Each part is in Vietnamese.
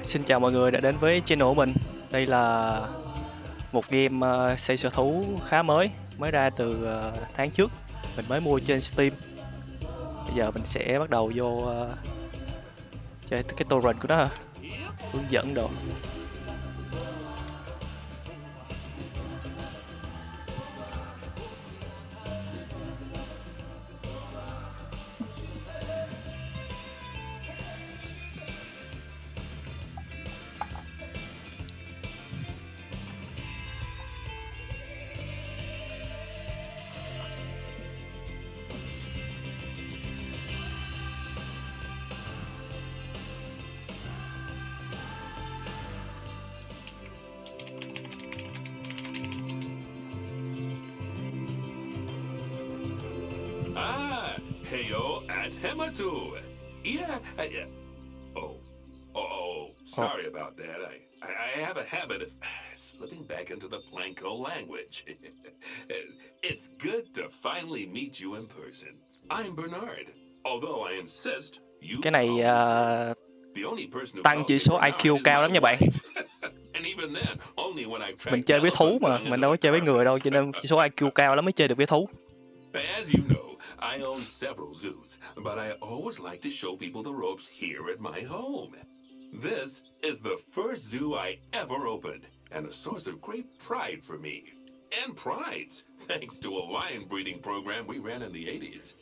Xin chào mọi người đã đến với channel của mình. Đây là một game xây sở thú khá mới ra từ tháng trước. Mình mới mua trên Steam. Bây giờ mình sẽ bắt đầu vô chơi cái torrent của nó ha. Hướng dẫn đồ. Heyo at Hematu. Yeah. Sorry about that. I have a habit of slipping back into the Planko language. It's good to finally meet you in person. I'm Bernard. Although I insist you Cái này tăng chỉ số IQ cao lắm nha bạn. Mình chơi với thú mà, mình đâu có chơi với người đâu, cho nên chỉ số IQ cao lắm mới chơi được với thú. As you know, I own several zoos, but I always like to show people the ropes here at my home. This is the first zoo I ever opened, and a source of great pride for me. And prides, thanks to a lion breeding program we ran in the 80s.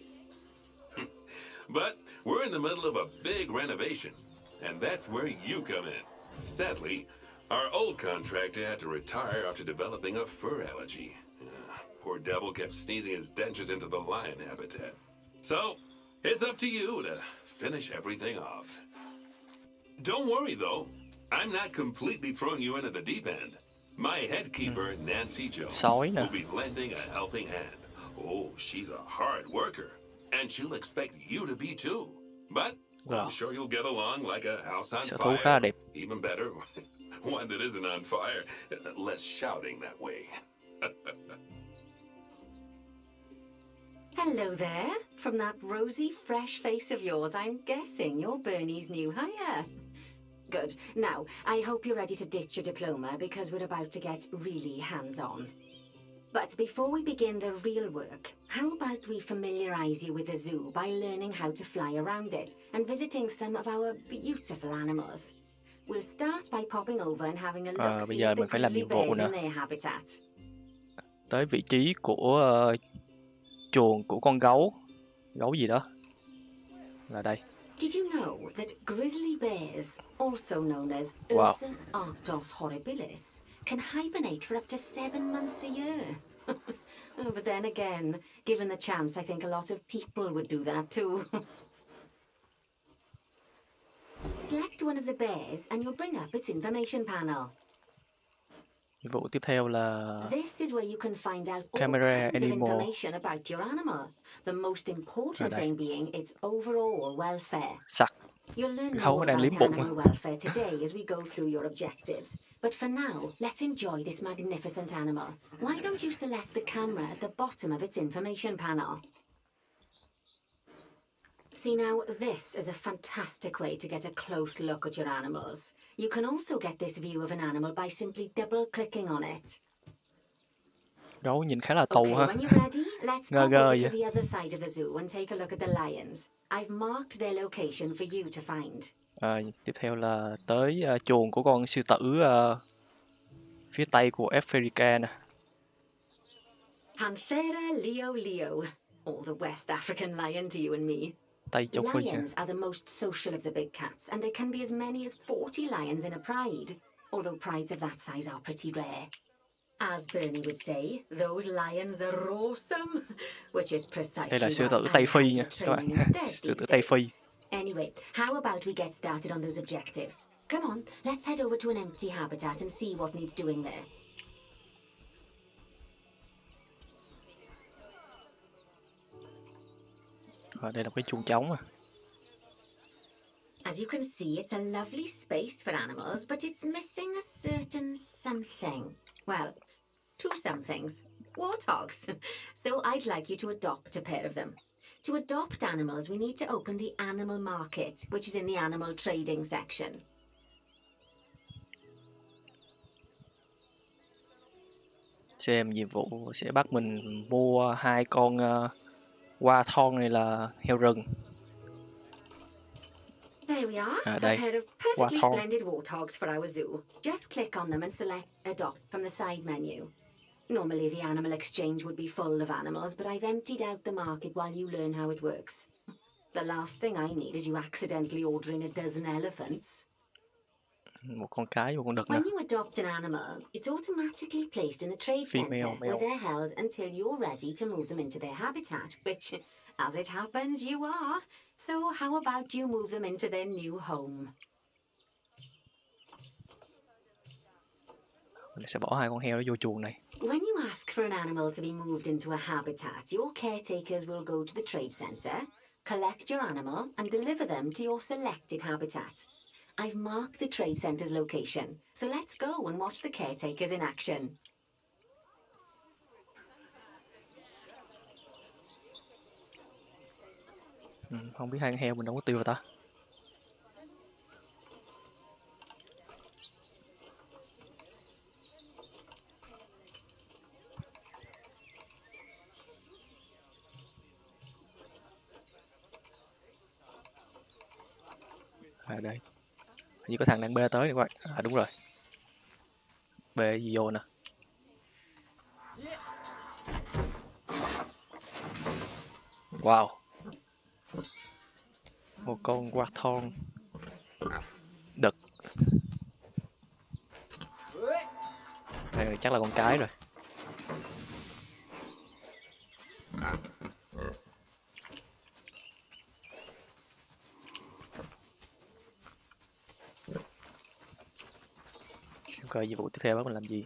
But we're in the middle of a big renovation, and that's where you come in. Sadly, our old contractor had to retire after developing a fur allergy. Poor devil kept sneezing his dentures into the lion habitat. So, it's up to you to finish everything off. Don't worry, though. I'm not completely throwing you into the deep end. My head keeper, Nancy Jones, will be lending a helping hand. Oh, she's a hard worker, and she'll expect you to be too. But I'm sure you'll get along like a house on fire. Even better, one that isn't on fire. Less shouting that way. Hello there. From that rosy, fresh face of yours, I'm guessing you're Bernie's new hire. Good. Now, I hope you're ready to ditch your diploma because we're about to get really hands-on. But before we begin the real work, how about we familiarize you with the zoo by learning how to fly around it and visiting some of our beautiful animals. We'll start by popping over and having a look see at the grizzly bears in their habitat. Tới vị trí của chuồng của con gấu gì đó là đây. Did you know that grizzly bears, also known as Ursus arctos horribilis, can hibernate for up to 7 months a year? But then again, given the chance, I think a lot of people would do that too. Select one of the bears and you'll bring up its information panel. Vụ tiếp theo là This is where you can find out all camera kinds of animal. information about your animal. The most important thing being its overall welfare. Sặc. You'll learn more about animal welfare today as we go through your objectives. But for now, let's enjoy this magnificent animal. Why don't you select the camera at the bottom of its information panel? See now, this is a fantastic way to get a close look at your animals. You can also get this view of an animal by simply double-clicking on it. Gấu nhìn khá là tù ha. When you're ready, let's go over to the other side of the zoo and take a look at the lions. I've marked their location for you to find. Tiếp theo là tới chuồng của con sư tử phía tây của Africa nè. Panthera leo leo, or the West African lion to you and me. Lions are the most social of the big cats, and there can be as many as 40 lions in a pride, although prides of that size are pretty rare. As Bernie would say, those lions are awesome, which is precisely Đây là sư tử Tây Phi nha các bạn. Sư tử Tây Phi. Anyway, how about we get started on those objectives? Come on, let's head over to an empty habitat and see what needs doing there. Đây là cái chuồng trống. As you can see, it's a lovely space for animals, but it's missing a certain something. Well, two somethings. Warthogs. So I'd like you to adopt a pair of them. To adopt animals, we need to open the animal market, which is in the animal trading section. Xem nhiệm vụ sẽ bắt mình mua 2 con hoa thon này là heo rừng. There we are, a Đây, pair of hoa perfectly thon. splendid warthogs for our zoo. Just click on them and select Adopt from the side menu. Normally the animal exchange would be full of animals, but I've emptied out the market while you learn how it works. The last thing I need is you accidentally ordering a dozen elephants. Một con cái, một con đực nè. When you adopt an animal, it's automatically placed in the trade Female, center, male. where they're held until you're ready to move them into their habitat, which, as it happens, you are. So how about you move them into their new home? Mình sẽ bỏ 2 con heo đó vô chuồng này. When you ask for an animal to be moved into a habitat, your caretakers will go to the trade center, collect your animal, and deliver them to your selected habitat. I've marked the trade center's location, so let's go and watch the caretakers in action. Không biết 2 con heo mình đâu có tiêu rồi ta. Đây. Hình như có thằng đang bê tới này các bạn. Đúng rồi. Bê gì vô nè. Wow. Một con hoa thon đực. Đây chắc là con cái rồi. Xem coi nhiệm vụ tiếp theo bắt mình làm gì.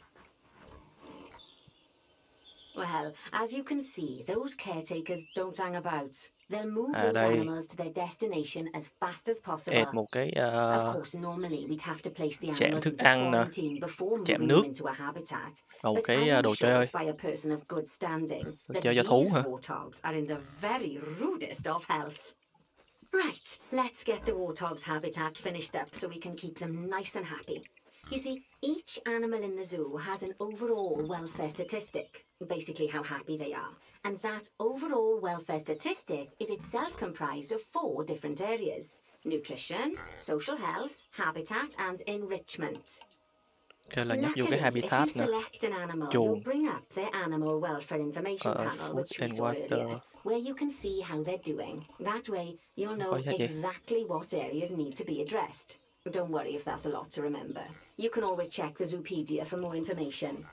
Well, as you can see, those caretakers don't hang about. They'll move those đây. animals to their destination as fast as possible. Add một cái Of course, normally we'd have to place the chạm animals thức into ăn nè, quarantine before moving chạm them nước. into a habitat. Và một But I cái am đồ chơi ơi. assured by a person of good standing Đồ that chơi cho these thú hả? warthogs are in the very rudest of health. Right, let's get the warthog's habitat finished up so we can keep them nice and happy. You see, each animal in the zoo has an overall welfare statistic, basically how happy they are. And that overall welfare statistic is itself comprised of 4 different areas: nutrition, social health, habitat, and enrichment. Kêu là nhấp vô cái Luckily, if you habitat nè. select an animal, Chuồng. you'll bring up their animal welfare information panel, Food which we and saw earlier, water. where you can see how they're doing. That way, you'll know Coi hết gì? exactly what areas need to be addressed. Don't worry if that's a lot to remember. You can always check the Zoopedia for more information.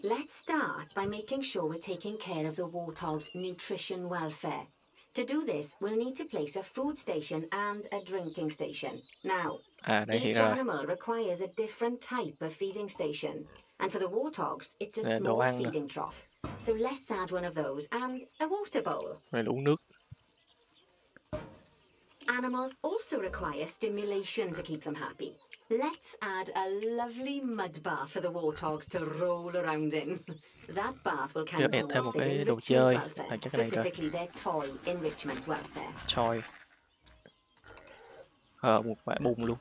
Let's start by making sure we're taking care of the warthog's nutrition welfare. To do this, we'll need to place a food station and a drinking station. Now, Đây hiện each ra rồi. animal requires a different type of feeding station. And for the warthogs, it's a Nè, đồ small ăn nè. feeding trough. So let's add one of those and a water bowl. Đây là uống nước. Animals also require stimulation to keep them happy. Let's add a lovely mud bath for the warthogs to roll around in. That bath will count Add thêm towards một their cái đồ enrichment chơi. welfare, Chắc cái này rồi. specifically their toy enrichment welfare. Choi. Một bãi bùn luôn.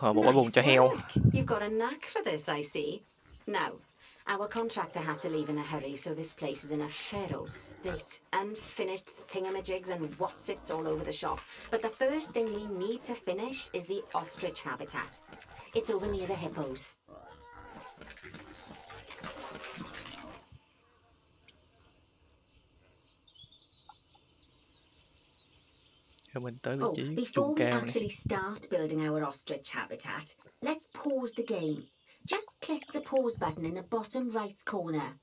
Một bãi bùn cho heo. You've got a knack for this, I see. Now, our contractor had to leave in a hurry, so this place is in a feral state. Unfinished thingamajigs and whatsits all over the shop. But the first thing we need to finish is the ostrich habitat. It's over near the hippos. Mình tới vị trí Before chuồng we cao này. actually start building our ostrich habitat, let's pause the game. Just click the pause button in the bottom right corner.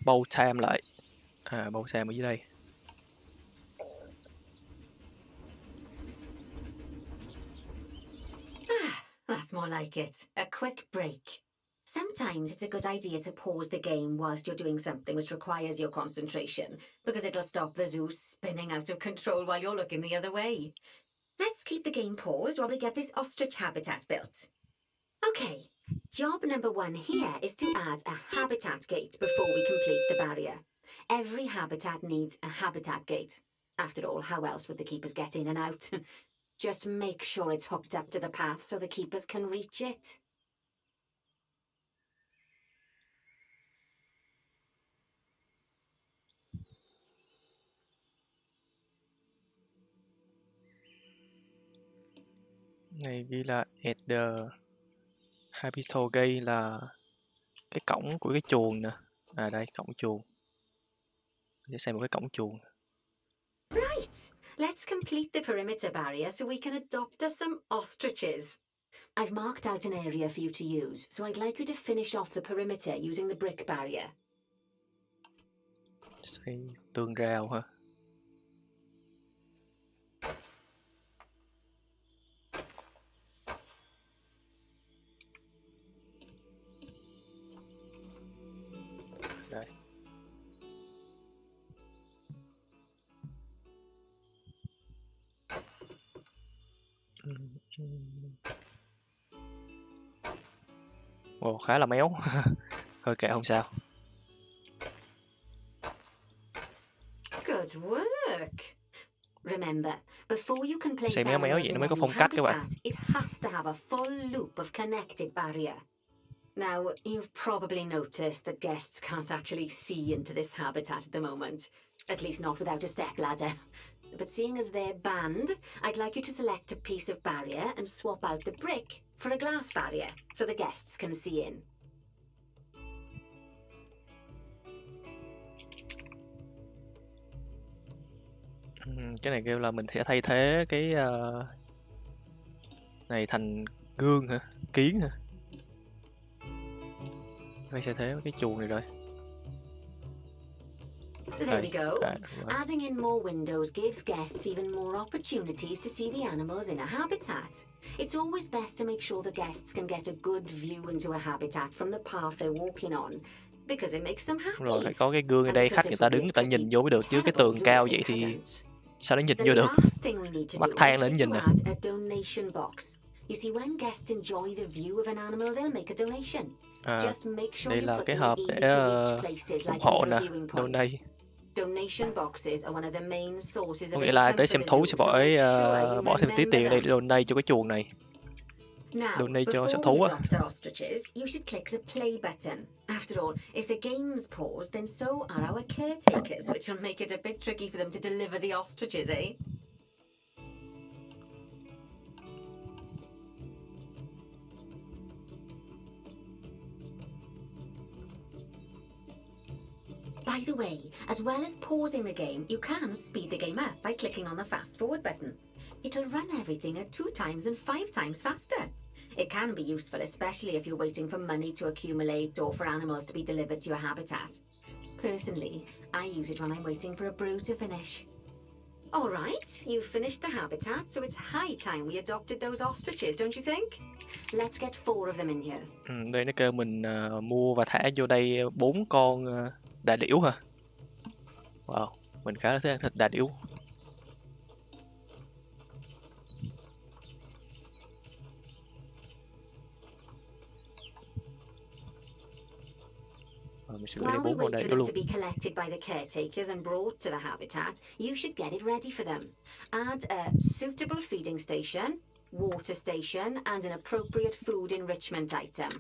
Bow time lại. Bow time ở dưới đây. That's more like it. A quick break. Sometimes it's a good idea to pause the game whilst you're doing something which requires your concentration, because it'll stop the zoo spinning out of control while you're looking the other way. Let's keep the game paused while we get this ostrich habitat built. Okay, job number 1 here is to add a habitat gate before we complete the barrier. Every habitat needs a habitat gate. After all, how else would the keepers get in and out? Just make sure it's hooked up to the path so the keepers can reach it. Này ghi là at the habitat gate là cái cổng của cái chuồng nè. À đây, cổng chuồng. Để xem một cái cổng chuồng. Right, let's complete the perimeter barrier so we can adopt us some ostriches. I've marked out an area for you to use, so I'd like you to finish off the perimeter using the brick barrier. Xây tường rào hả? Đây. Ồ, khá là méo. Thôi kệ không sao. Good work. Remember, before you can place Xây méo méo animals vậy nó in mới có any phong cách các bạn. habitat, it has to have a full loop of connected barrier. Now, you've probably noticed that guests can't actually see into this habitat at the moment. At least not without a stepladder. But seeing as they're banned, I'd like you to select a piece of barrier and swap out the brick for a glass barrier so the guests can see in. Cái này kêu là mình sẽ thay thế cái này thành gương hả? Kiến hả? Phải thay thế cái chuồng này rồi. There we go. Adding in more windows gives guests even more opportunities to see the animals in a habitat. It's always best to make sure the guests can get a good view into a habitat from the path they're walking on, because it makes them happy. Đúng rồi, phải có cái gương ở đây, khách người ta đứng người ta nhìn vô mới được, chứ cái tường cao vậy thì sao nó nhìn vô được? Bắt thang lên nhìn nè. You see, when guests enjoy the view of an animal, they'll make a donation. Just make sure đây you là put cái them hộp easy để to reach places ủng like hộ near nè, a viewing đâu point. đây. Donation boxes are one of the main sources Có of nghĩa là income tới for xem the thú zoo, sẽ so make sure you bỏ thêm tí tiền ở đây để donate cho cái chuồng này. Now, Donate cho before sở we thú á. adopt our ostriches, you should click the play button. After all, if the game's paused, then so are our caretakers, which will make it a bit tricky for them to deliver the ostriches, eh? By the way, as well as pausing the game, you can speed the game up by clicking on the fast forward button. It'll run everything at 2 times and 5 times faster. It can be useful, especially if you're waiting for money to accumulate or for animals to be delivered to your habitat. Personally, I use it when I'm waiting for a brew to finish. All right, you've finished the habitat, so it's high time we adopted those ostriches, don't you think? Let's get 4 of them in here. Đây nó kêu mình mua và thả vô đây 4 con đà điểu hả? Wow, mình khá là thích ăn thịt đà điểu. While we wait for them to be collected by the caretakers and brought to the habitat, you should get it ready for them. Add a suitable feeding station, water station, and an appropriate food enrichment item.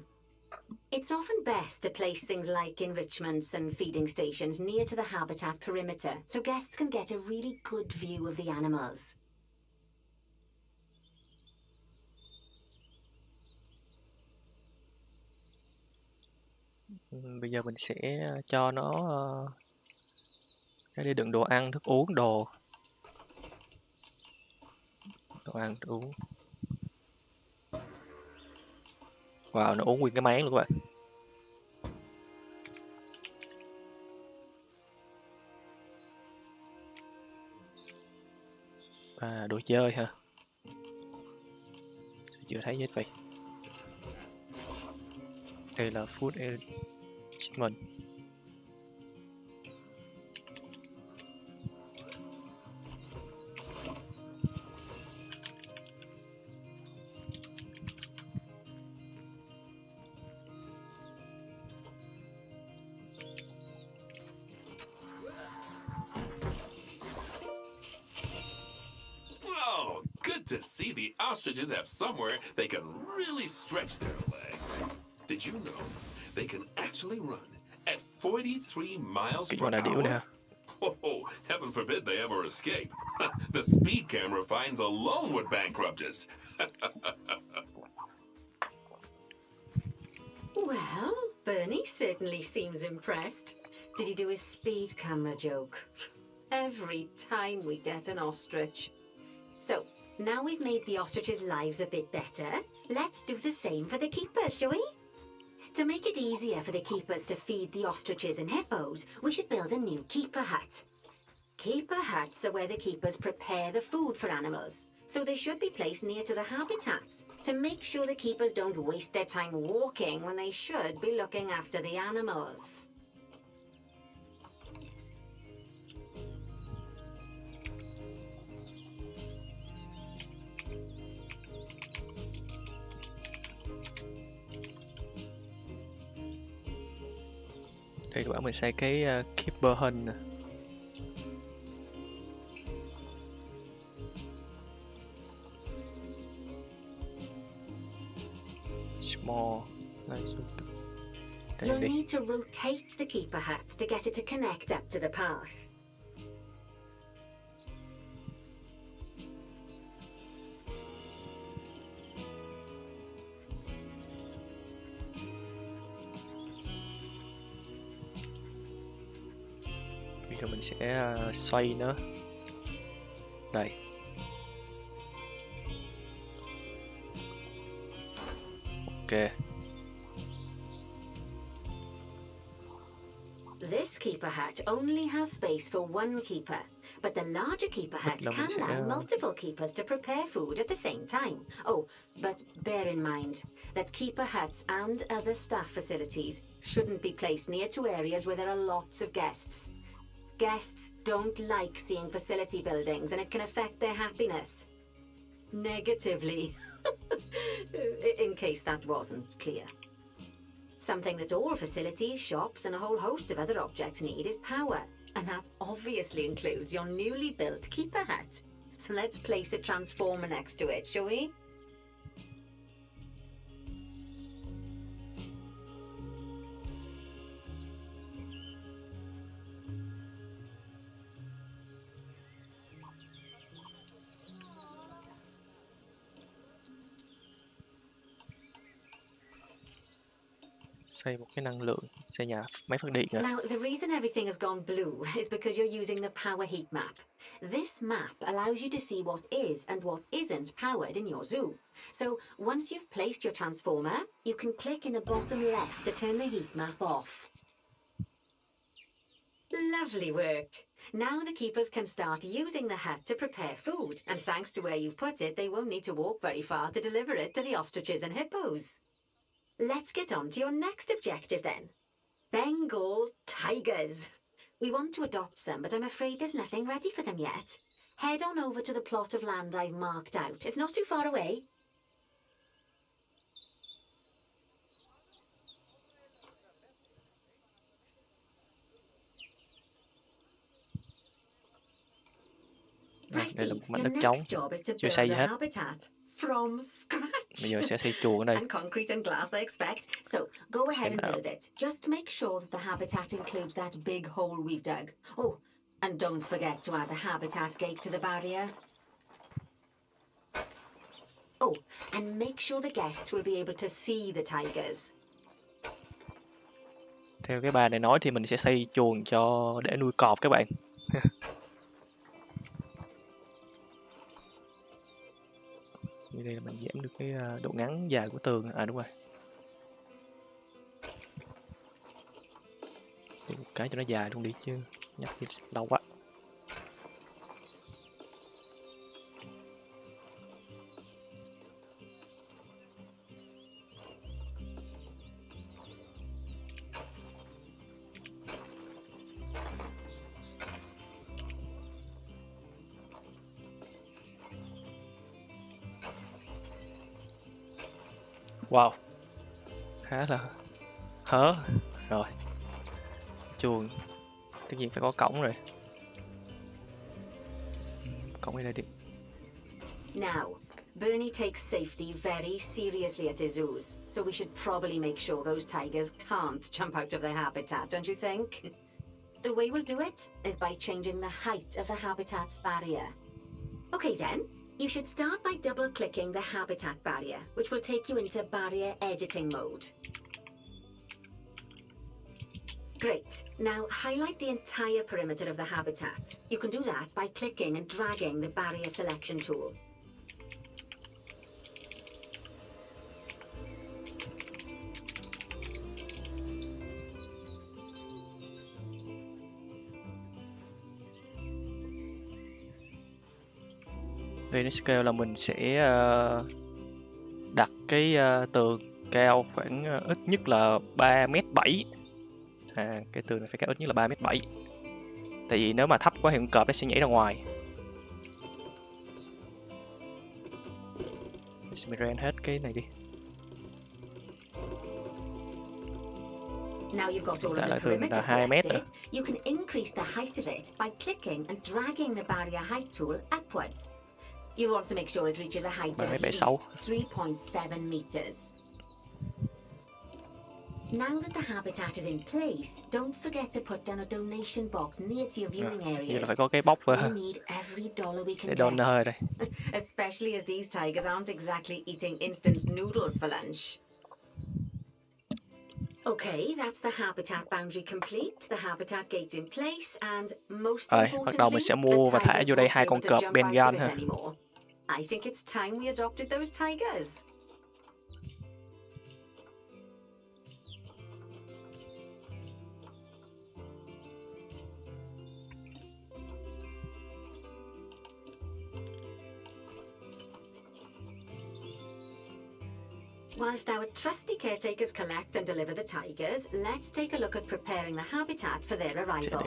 It's often best to place things like enrichments and feeding stations near to the habitat perimeter, so guests can get a really good view of the animals. Bây giờ mình sẽ cho nó cái đi đựng đồ ăn, thức uống, đồ ăn, thức uống. Wow, nó uống nguyên cái máng luôn các bạn. À, đồ chơi hả? Chưa thấy hết vậy. Đây là food enrichment. to see the ostriches have somewhere they can really stretch their legs. Did you know they can actually run at 43 miles Cái per con đà điểu này hour? hả? Oh, heaven forbid they ever escape. The speed camera fines alone would bankrupt us. Well, Bernie certainly seems impressed. Did he do his speed camera joke? Every time we get an ostrich. So, now we've made the ostriches' lives a bit better, let's do the same for the keepers, shall we? To make it easier for the keepers to feed the ostriches and hippos, we should build a new keeper hut. Keeper huts are where the keepers prepare the food for animals, so they should be placed near to the habitats to make sure the keepers don't waste their time walking when they should be looking after the animals. Thì các bạn mình xây cái keeper hình nè. Small. You'll need to rotate the keeper hut to get it to connect up to the path. Bây giờ mình sẽ xoay nó. Đây. Ok. This keeper hut only has space for one keeper, but the larger keeper hut can allow multiple keepers to prepare food at the same time. Oh, but bear in mind that keeper huts and other staff facilities shouldn't be placed near to areas where there are lots of guests. Guests don't like seeing facility buildings, and it can affect their happiness negatively. In case that wasn't clear. Something that all facilities, shops, and a whole host of other objects need is power, and that obviously includes your newly built keeper hut. So let's place a transformer next to it, shall we? Xây một cái năng lượng, xây nhà máy phát điện. Now, the reason everything has gone blue is because you're using the power heat map. This map allows you to see what is and what isn't powered in your zoo. So, once you've placed your transformer, you can click in the bottom left to turn the heat map off. Lovely work. Now the keepers can start using the hut to prepare food, and thanks to where you've put it, they won't need to walk very far to deliver it to the ostriches and hippos. Let's get on to your next objective then. Bengal tigers. We want to adopt some, but I'm afraid there's nothing ready for them yet. Head on over to the plot of land I've marked out. It's not too far away. Đây là một Righty, mảnh your đất trống, next job is to chưa build xây gì a hết. habitat from scratch. Bây giờ sẽ xây chuồng ở đây. And concrete and glass, I expect. So go ahead and build it. Just make sure that the habitat includes that big hole we've dug. Oh, and don't forget to add a habitat gate to the barrier. Oh, and make sure the guests will be able to see the tigers. Theo cái bà này nói thì mình sẽ xây chuồng để nuôi cọp các bạn. Như đây là mình giảm được cái độ ngắn dài của tường. À đúng rồi. Để một cái cho nó dài luôn đi chứ. Nhắc thì lâu quá. Wow, khá là hớ rồi. Chuồng tất nhiên phải có cổng rồi. Cổng ở đây đi. Now, Bernie takes safety very seriously at his zoos, so we should probably make sure those tigers can't jump out of their habitat, don't you think? The way we'll do it is by changing the height of the habitat's barrier. Okay then, you should start by double-clicking the habitat barrier, which will take you into barrier editing mode. Great. Now highlight the entire perimeter of the habitat. You can do that by clicking and dragging the barrier selection tool. Đây nó sẽ kêu là mình sẽ đặt cái tường cao khoảng ít nhất là 3,7 m. Cái tường này phải cao ít nhất là 3,7 m. Tại vì nếu mà thấp quá thì con cọp nó sẽ nhảy ra ngoài. Mình ren hết cái này đi. Now you've got all of the perimeter selected, you can increase the height of it by clicking and dragging the barrier height tool upwards. You want to make sure it reaches a height of at least 3.7 meters. Now that the habitat is in place, don't forget to put down a donation box near to your viewing areas. Vậy là phải có cái box We need every dollar we can get. donor đây. Especially as these tigers aren't exactly eating instant noodles for lunch. Okay, that's the habitat boundary complete, the habitat gate in place, and most importantly, bắt đầu mình sẽ mua và thả vô đây 2 con cọp Bengal ha. I think it's time we adopted those tigers. Whilst our trusty caretakers collect and deliver the tigers, let's take a look at preparing the habitat for their arrival.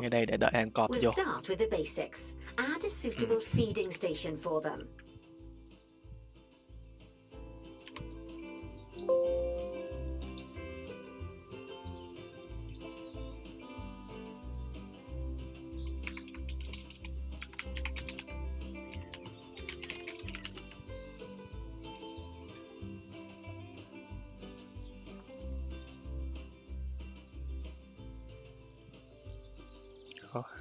We'll start with the basics. Add a suitable feeding station for them.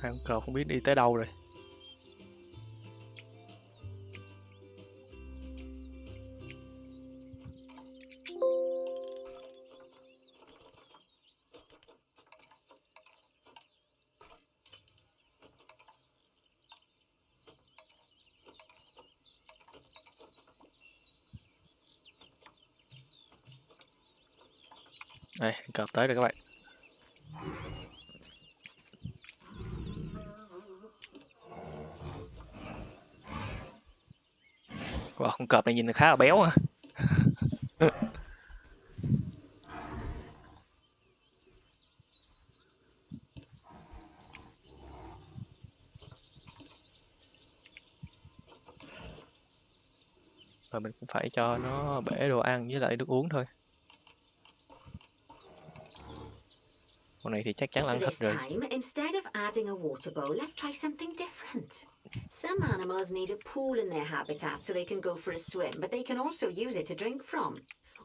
Hai con cọp không biết đi tới đâu rồi. Đây, cọp tới rồi các bạn. Wow, con cọp này nhìn khá là béo ha. Và mình cũng phải cho nó bể đồ ăn với lại nước uống thôi. Con này thì chắc chắn là ăn thịt rồi. Instead of adding a water bowl, let's try something different. Some animals need a pool in their habitat so they can go for a swim, but they can also use it to drink from.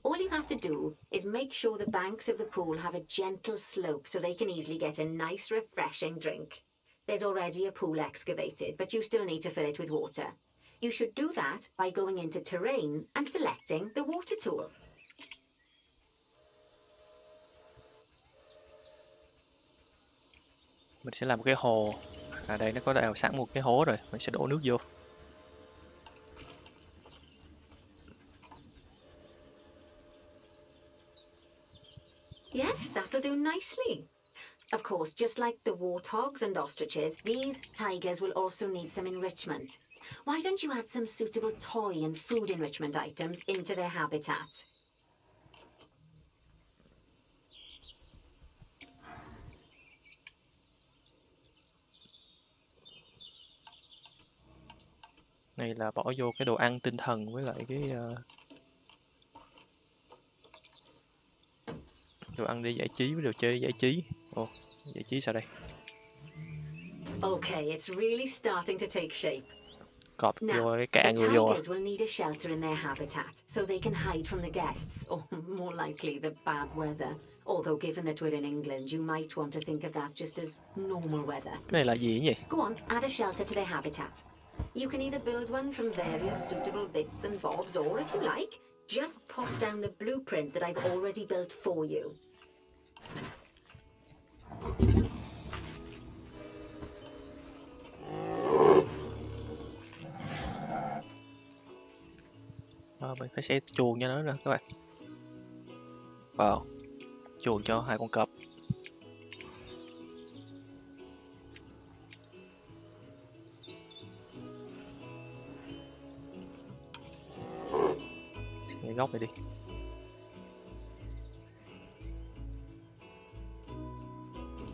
All you have to do is make sure the banks of the pool have a gentle slope so they can easily get a nice, refreshing drink. There's already a pool excavated, but you still need to fill it with water. You should do that by going into terrain and selecting the water tool. Mình sẽ làm một cái hồ. Đây nó có đào sẵn một cái hố rồi, mình sẽ đổ nước vô. Yes, that'll do nicely. Of course, just like the warthogs and ostriches, these tigers will also need some enrichment. Why don't you add some suitable toy and food enrichment items into their habitat? Này là bỏ vô cái đồ ăn tinh thần với lại cái đồ ăn để giải trí với đồ chơi để giải trí. Ồ, giải trí sao đây? Okay, it's really starting to take shape. Cọp vô Now, cái the cạn người vô. tigers will need a shelter in their habitat so they can hide from the guests, or more likely the bad weather. Although given that we're in England, you might want to think of that just as normal weather. Cái này là gì nhỉ? Go on, add a shelter to their habitat. You can either build one from various suitable bits and bobs, or if you like, just pop down the blueprint that I've already built for you. Mình phải xây chuồng cho nó nữa các bạn. Vào chuồng cho 2 con cọp. Cái góc này đi.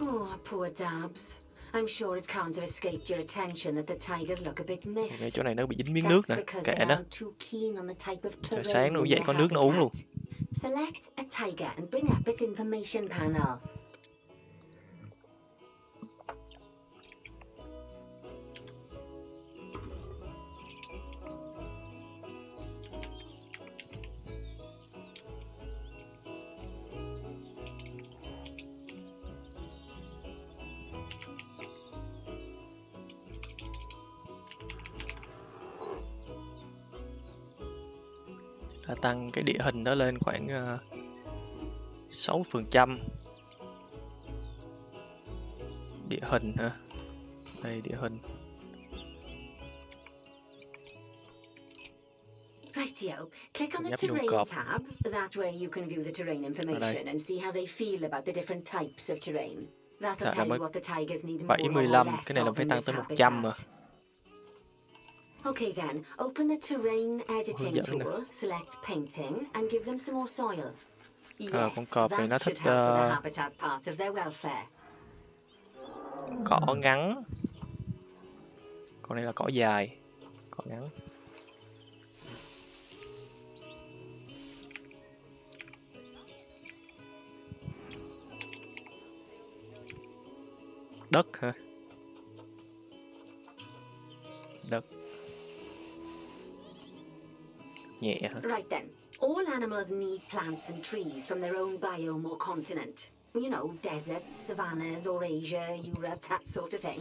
Oh, poor Dabs. I'm sure it can't have escaped your attention that the tigers look a bit miffed. Ngay chỗ này nó bị dính miếng nước nè, That's because kệ they nó. aren't too keen on the type of Trời terrain sáng nó in dậy their có nước nó uống luôn. habitat. Select a tiger and bring up its information panel. Là tăng cái địa hình đó lên khoảng 6%. Địa hình hả? Đây địa hình. Rightio. Click on the Nhấp vô terrain cọp. tab. That way you can view the terrain information and see how they feel about the different types of terrain. That'll Dạ, tell mới you what the tigers need more 75, or less cái này là of phải in tăng this tới 100 mà. habitat. Okay then, open the terrain editing dẫn nè. tool, select painting, and give them some more soil. con Yes, cọp này nó that thích should help with the habitat part of their welfare. cỏ ngắn. Con này là cỏ dài, cỏ ngắn. Đất hả? Đất. Nhẹ hả? Right then. All animals need plants and trees from their own biome or continent. You know, deserts, savannas, or Asia, Europe, that sort of thing.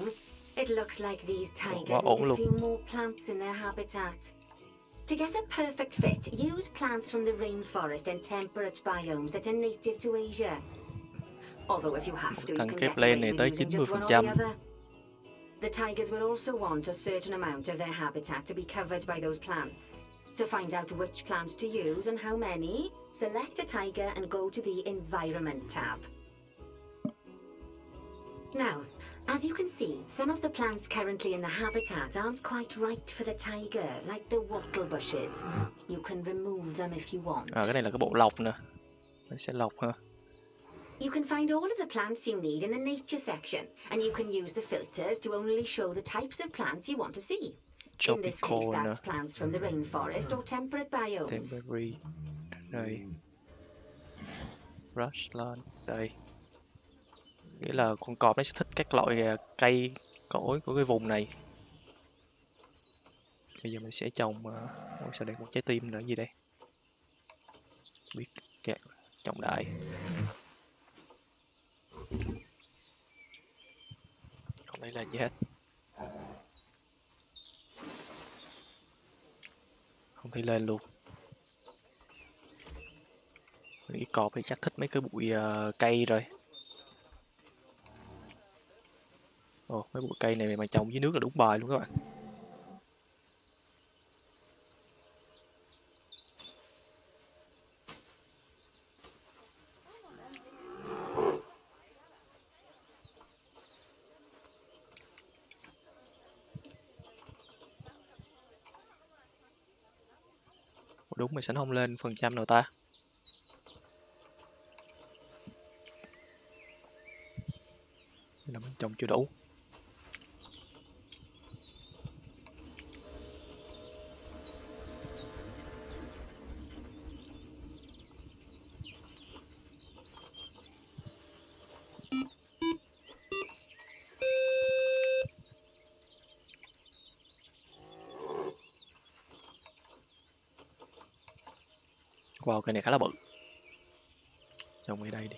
It looks like these tigers need a few more plants in their habitat. To get a perfect fit, use plants from the rainforest and temperate biomes that are native to Asia. Although if you have to, you can get away with using just one or the other. The tigers will also want a certain amount of their habitat to be covered by those plants. To find out which plants to use and how many, select a tiger and go to the Environment tab. Now, as you can see, some of the plants currently in the habitat aren't quite right for the tiger, like the wattle bushes. You can remove them if you want. Cái này là cái bộ lọc nè. Mình sẽ lọc ha. You can find all of the plants you need in the nature section, and you can use the filters to only show the types of plants you want to see. In this case, that's plants from the rainforest or temperate biomes. Temporary. Đây. Brushland. Đây. Nghĩa là con cọp nó sẽ thích các loại cây cối của cái vùng này. Bây giờ mình sẽ trồng sẽ để một trái tim nữa gì đây? Biết trồng đại. Không đây là gì hết. Không thấy lên luôn. Cái cọp thì chắc thích mấy cái bụi cây rồi. Mấy bụi cây này mà trồng dưới nước là đúng bài luôn các bạn. Đúng mà sẽ không lên phần trăm nào ta. Nên là mình trồng chưa đủ. Wow, cây này khá là bự. Trồng ở đây đi.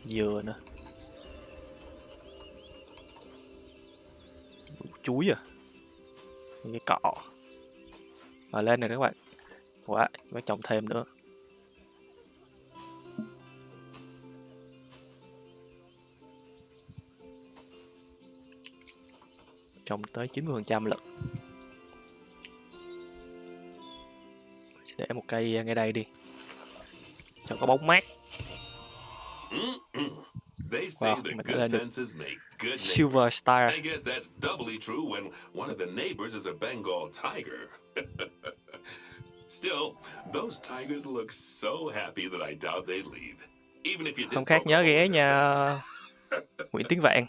Dừa nữa. Chuối à. Cái cọ. Lên rồi các bạn. Quá, phải trồng thêm nữa. Trồng tới 90% lận. Sẽ để một cây ngay đây đi. Cho có bóng mát. Wow, mình đã lên được Silver Star. I guess that's doubly true when one of the neighbors is a Bengal tiger. Still, those tigers look so happy that I doubt they'd leave. Even if you did. Không khác nhớ ghé nha Nguyễn Tiến Vạn.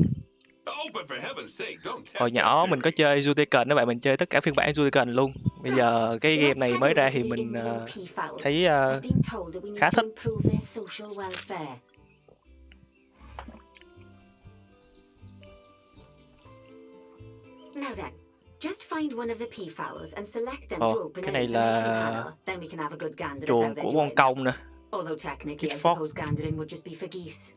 Oh, but for heaven's sake, don't test Hồi nhỏ mình có chơi Zoo Tycoon đó bạn, mình chơi tất cả phiên bản Zoo Tycoon luôn. Bây giờ cái game này mới ra thì mình thấy khá thích. Now then, just find one of the peafowls and select them to open cái an này information là panel. Then we can have a good gander at chuồng how they're của con doing. công nè. Although technically, I Kid Fox. suppose gandering would just be for geese.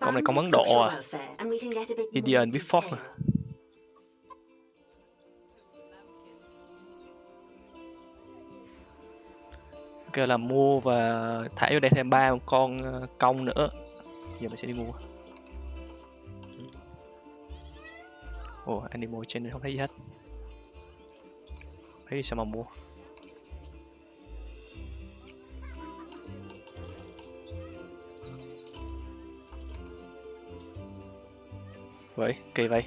Con này Expand con the Ấn Độ social à. welfare, and we can get a bit Indian more with Fox detail. nè. Kêu là mua và thả vô đây thêm 3 con công nữa. Giờ mình sẽ đi mua. Ồ, animal trên này không thấy gì hết. Thấy đi sao mà mua. Vậy, kỳ vậy.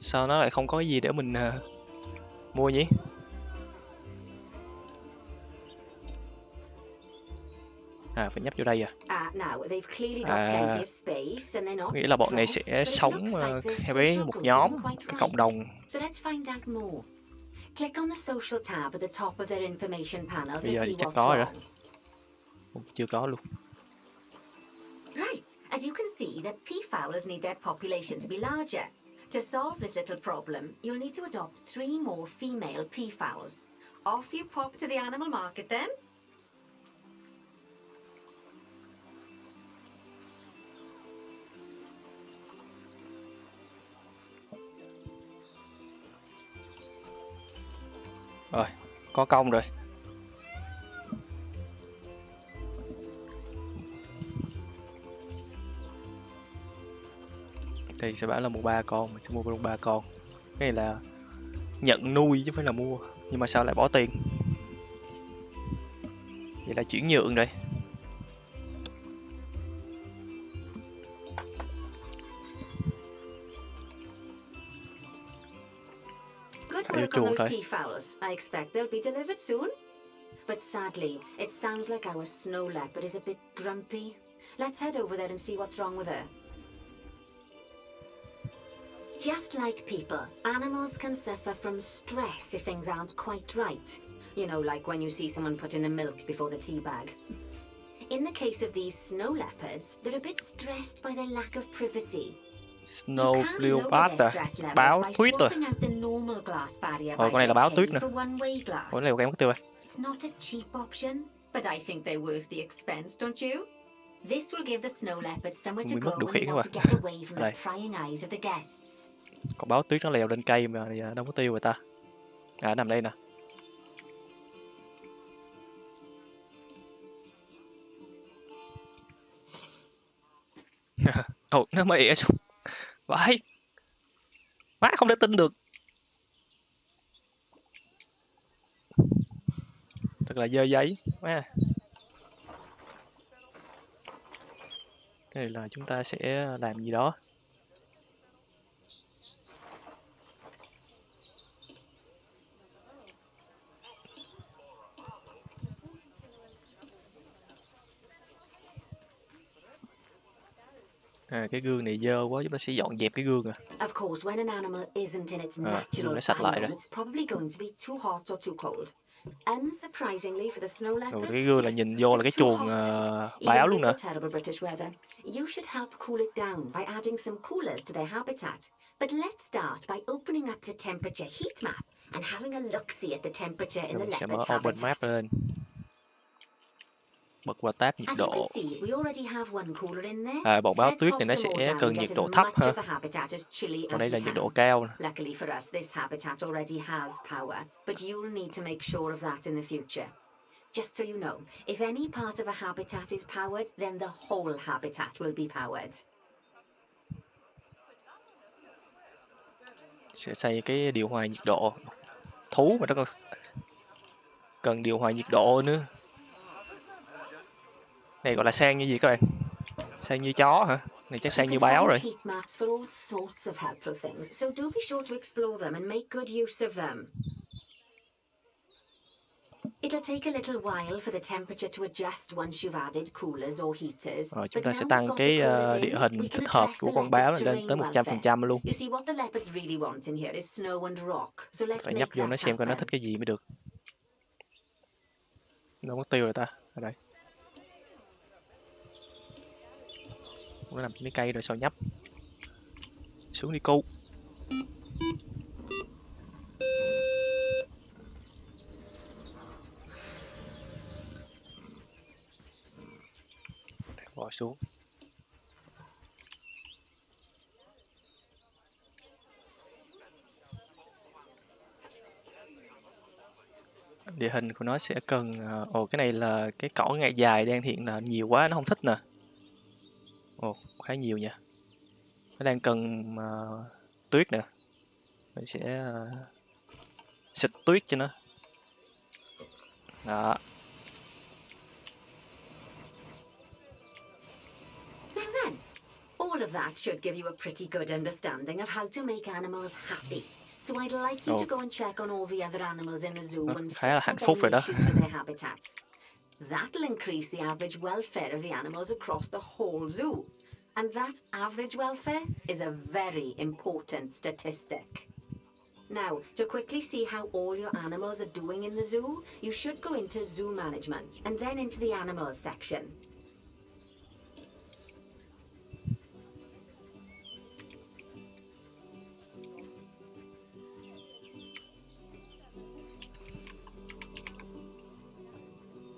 Sao nó lại không có gì để mình mua nhỉ? À, phải nhấp vô đây à? Nghĩa là bọn này sẽ sống theo với một nhóm, cái cộng đồng. Bây giờ thì chắc có rồi đó. Chưa có luôn. Right, as you can see, the peafowlers need their population to be larger. To solve this little problem, you'll need to adopt 3 more female peafowls. Off you pop to the animal market then. Rồi, có công rồi. Thì sẽ bảo là mua 3 con, mình sẽ mua luôn 3 con. Cái này là nhận nuôi chứ không phải là mua. Nhưng mà sao lại bỏ tiền? Vậy là chuyển nhượng rồi. Good work on those peafowls. I expect they'll be delivered soon. But sadly, it sounds like our snow leopard is a bit grumpy. Let's head over there and see what's wrong with her. Just like people, animals can suffer from stress if things aren't quite right. You know, like when you see someone put in the milk before the tea bag. In the case of these snow leopards, they're a bit stressed by their lack of privacy. Snow leopard à? Báo tuyết rồi. Con này là báo tuyết nè. Con này của em mất tiêu rồi. It's not a cheap option, but I think they're worth the expense, don't you? This will give the snow leopard somewhere to go when they want to get away from the prying eyes of the guests. Còn báo tuyết nó leo lên cây mà đâu có tiêu rồi ta. À, nằm đây nè. Ồ, nó mới ỉa xuống. Vãi. Má không thể tin được. Thật là dơ giấy. Má. Cái này là chúng ta sẽ làm gì đó. Cái gương này dơ quá, chúng ta sẽ dọn dẹp cái gương à. Of course, when an animal isn't in its Gương natural đã sạch lại rồi. biome, it's probably going to be too hot or too cold. Unsurprisingly for the snow Rồi cái leopards, gương là nhìn vô là cái it's too chuồng hot. báo Even luôn with nè. the terrible British weather, you should help cool it down by adding some coolers to their habitat. But let's start by opening up the temperature heat map and having a look-see at the temperature in Rồi the mình sẽ mở leopard's Open Map habitat. lên. Bật qua tab nhiệt As you can độ. see, we already have one cooler in there. Bột báo Let's tuyết pop này nó some more sẽ down cần and nhiệt get độ as thấp much ha. of the habitat as chilly Còn as đây là we nhiệt can. độ cao nè. Luckily for us, this habitat already has power, but you'll need to make sure of that in the future. Just so you know, if any part of a habitat is powered, then the whole habitat will be powered. Sẽ xây cái điều hòa nhiệt độ. Thú mà đó coi. Cần điều hòa nhiệt độ nữa. Này gọi là sang như gì các bạn? Sang như chó hả? Này chắc sang như báo rồi. Heat maps for all sorts of helpful things, so do be sure to explore them and make good use of them. It'll take a little while for the temperature to adjust once you've added coolers or heaters. Rồi chúng ta sẽ tăng cái địa hình thích hợp của con báo này lên tới 100% luôn. You see, what the leopards really want in here is snow and rock. So let's Phải make nhấp vô that nó xem coi nó happen. thích cái gì mới được. Nó mất tiêu rồi ta. Ở đây. Nó nằm trên cái cây rồi sao nhấp. Xuống đi cu. Bỏ xuống. Địa hình của nó sẽ cần cái này là cái cỏ ngày dài đang hiện là nhiều quá nó không thích nè. Khá nhiều nha. Nó đang cần tuyết nè. Mình sẽ xịt tuyết cho nó. Đó. Now then, all of that should give you a pretty good understanding of how to make animals happy. So I'd like you to go and check on all the other animals in the zoo and khá là fix hạnh up phúc any rồi đó. issues with their habitats. That'll increase the average welfare of the animals across the whole zoo. And that average welfare is a very important statistic. Now, to quickly see how all your animals are doing in the zoo, you should go into zoo management and then into the animals section.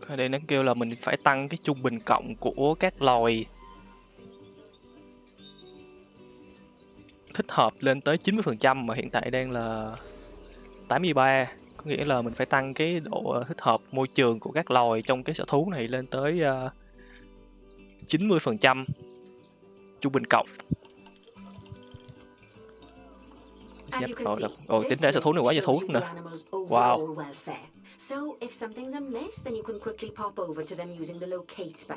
Ở đây nó kêu là mình phải tăng cái trung bình cộng của các loài thích hợp lên tới 90% mà hiện tại đang là 83. Có nghĩa là mình phải tăng cái độ thích hợp môi trường của các loài trong cái sở thú này lên tới 90% trung bình cộng. Tính ra sở thú này quá nhiều thú nè. Wow.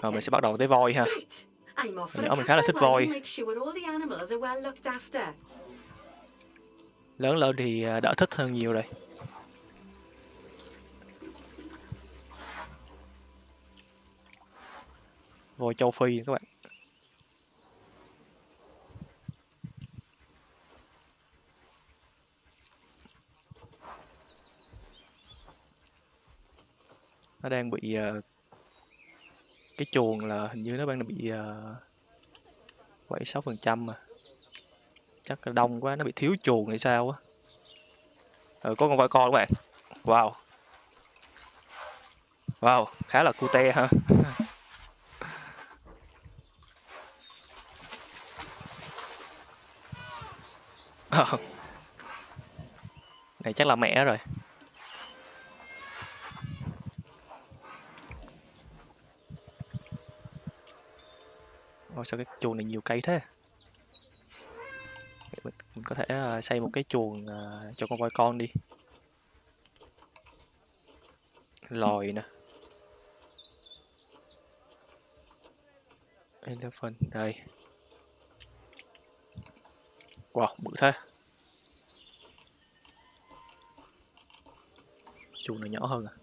Mình sẽ bắt đầu tới voi ha. Mình khá là thích voi. Lớn lên thì đỡ thích hơn nhiều rồi. Voi châu Phi các bạn. Nó đang bị cái chuồng là hình như nó đang bị 7-6% mà. Chắc là đông quá, nó bị thiếu chuồng hay sao á. Có con voi con các bạn. Wow. Wow, khá là cute ha. Này chắc là mẹ rồi. Sao cái chuồng này nhiều cây thế? Mình có thể xây một cái chuồng cho con voi con đi. Lòi nè. Elephant đây. Wow, bự thế. Chuồng này nhỏ hơn à.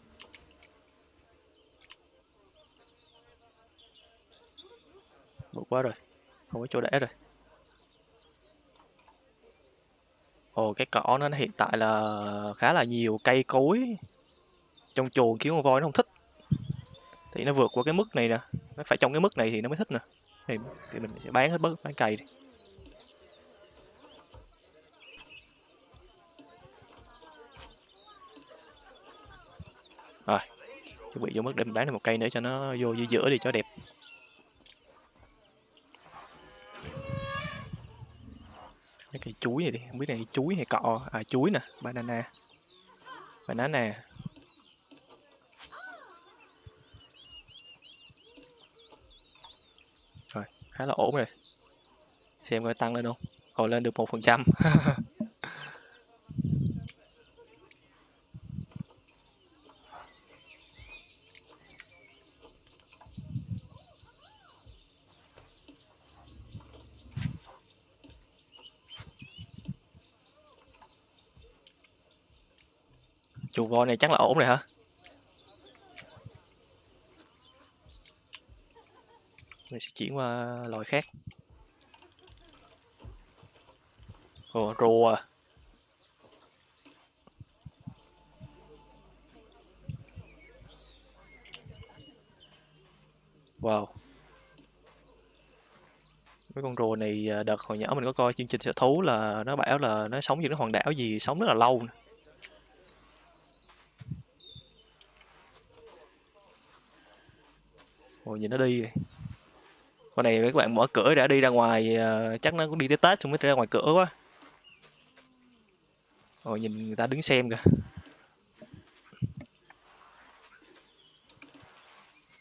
Bự quá rồi, không có chỗ để rồi. Ồ, cái cỏ nó hiện tại là khá là nhiều cây cối trong chuồng, khiến con voi nó không thích. Thì nó vượt qua cái mức này nè, nó phải trong cái mức này thì nó mới thích nè. Thì mình sẽ bán hết bớt, bán cây đi. Rồi, chuẩn bị vô mức để mình bán được một cây nữa cho nó vô giữa giữa đi cho đẹp. Cái cây chuối này đi, không biết này chuối hay cọ. À, chuối nè, banana. Banana. Rồi, khá là ổn rồi. Xem coi tăng lên không. Ồ, lên được 1%. Chuồng voi này chắc là ổn rồi hả? Mình sẽ chuyển qua loài khác. Ồ, rùa. Wow. Mấy con rùa này đợt hồi nhỏ mình có coi chương trình sở thú là nó bảo là nó sống trên cái hòn đảo gì sống rất là lâu. Ồ, nhìn nó đi rồi. Con này các bạn mở cửa đã đi ra ngoài, chắc nó cũng đi tới Tết xong mới ra ngoài cửa quá. Ồ, nhìn người ta đứng xem kìa.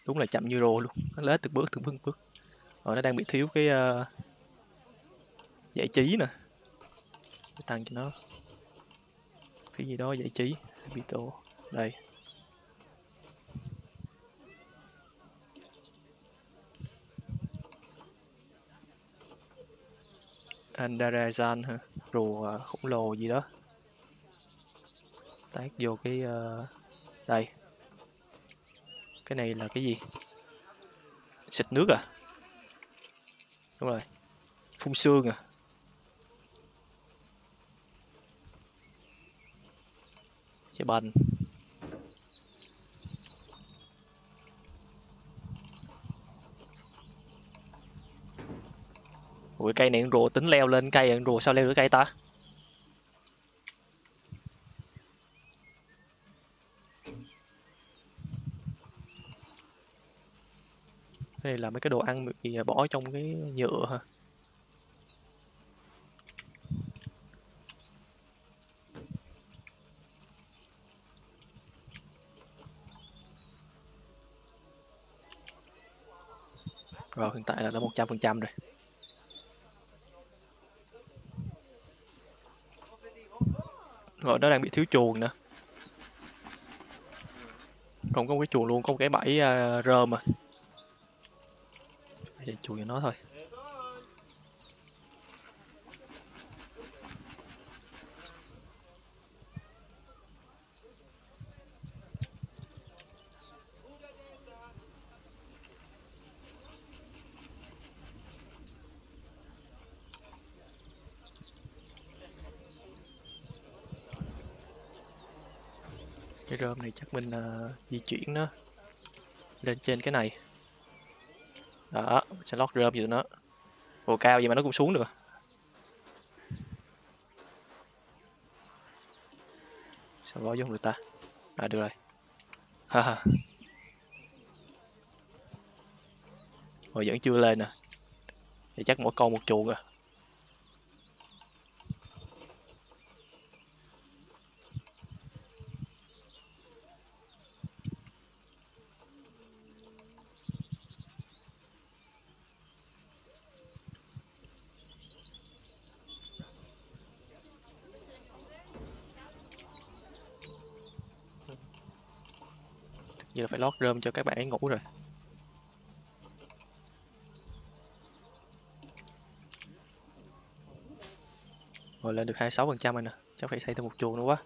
Đúng là chậm như rô luôn, nó lết từng bước. Nó đang bị thiếu cái giải trí nè. Để tăng cho nó cái gì đó giải trí. Vito. Đây. Andarazan hả? Rùa khổng lồ gì đó. Tát vô cái đây. Cái này là cái gì? Xịt nước à? Đúng rồi. Phun sương à? Xe banh. Ủa, cây này con rùa tính leo lên cây, con rùa sao leo được cây ta? Cái này là mấy cái đồ ăn bị bỏ trong cái nhựa hả? Rồi hiện tại là đã 100% rồi. Rồi nó đang bị thiếu chuồng nữa. Không có một cái chuồng luôn, có một cái bẫy rơm à. Để chuồng cho nó thôi. Cái rơm này chắc mình di chuyển nó lên trên cái này. Đó, mình sẽ lót rơm vô nó. Ồ, cao vậy mà nó cũng xuống được. Sao bỏ vô không được ta? À, được rồi. Ha ha. Rồi vẫn chưa lên nè. Thì chắc mỗi con một chuồng à. Giờ phải lót rơm cho các bạn ấy ngủ rồi. Rồi lên được 26% rồi nè, chắc phải xây thêm một chuồng nữa quá.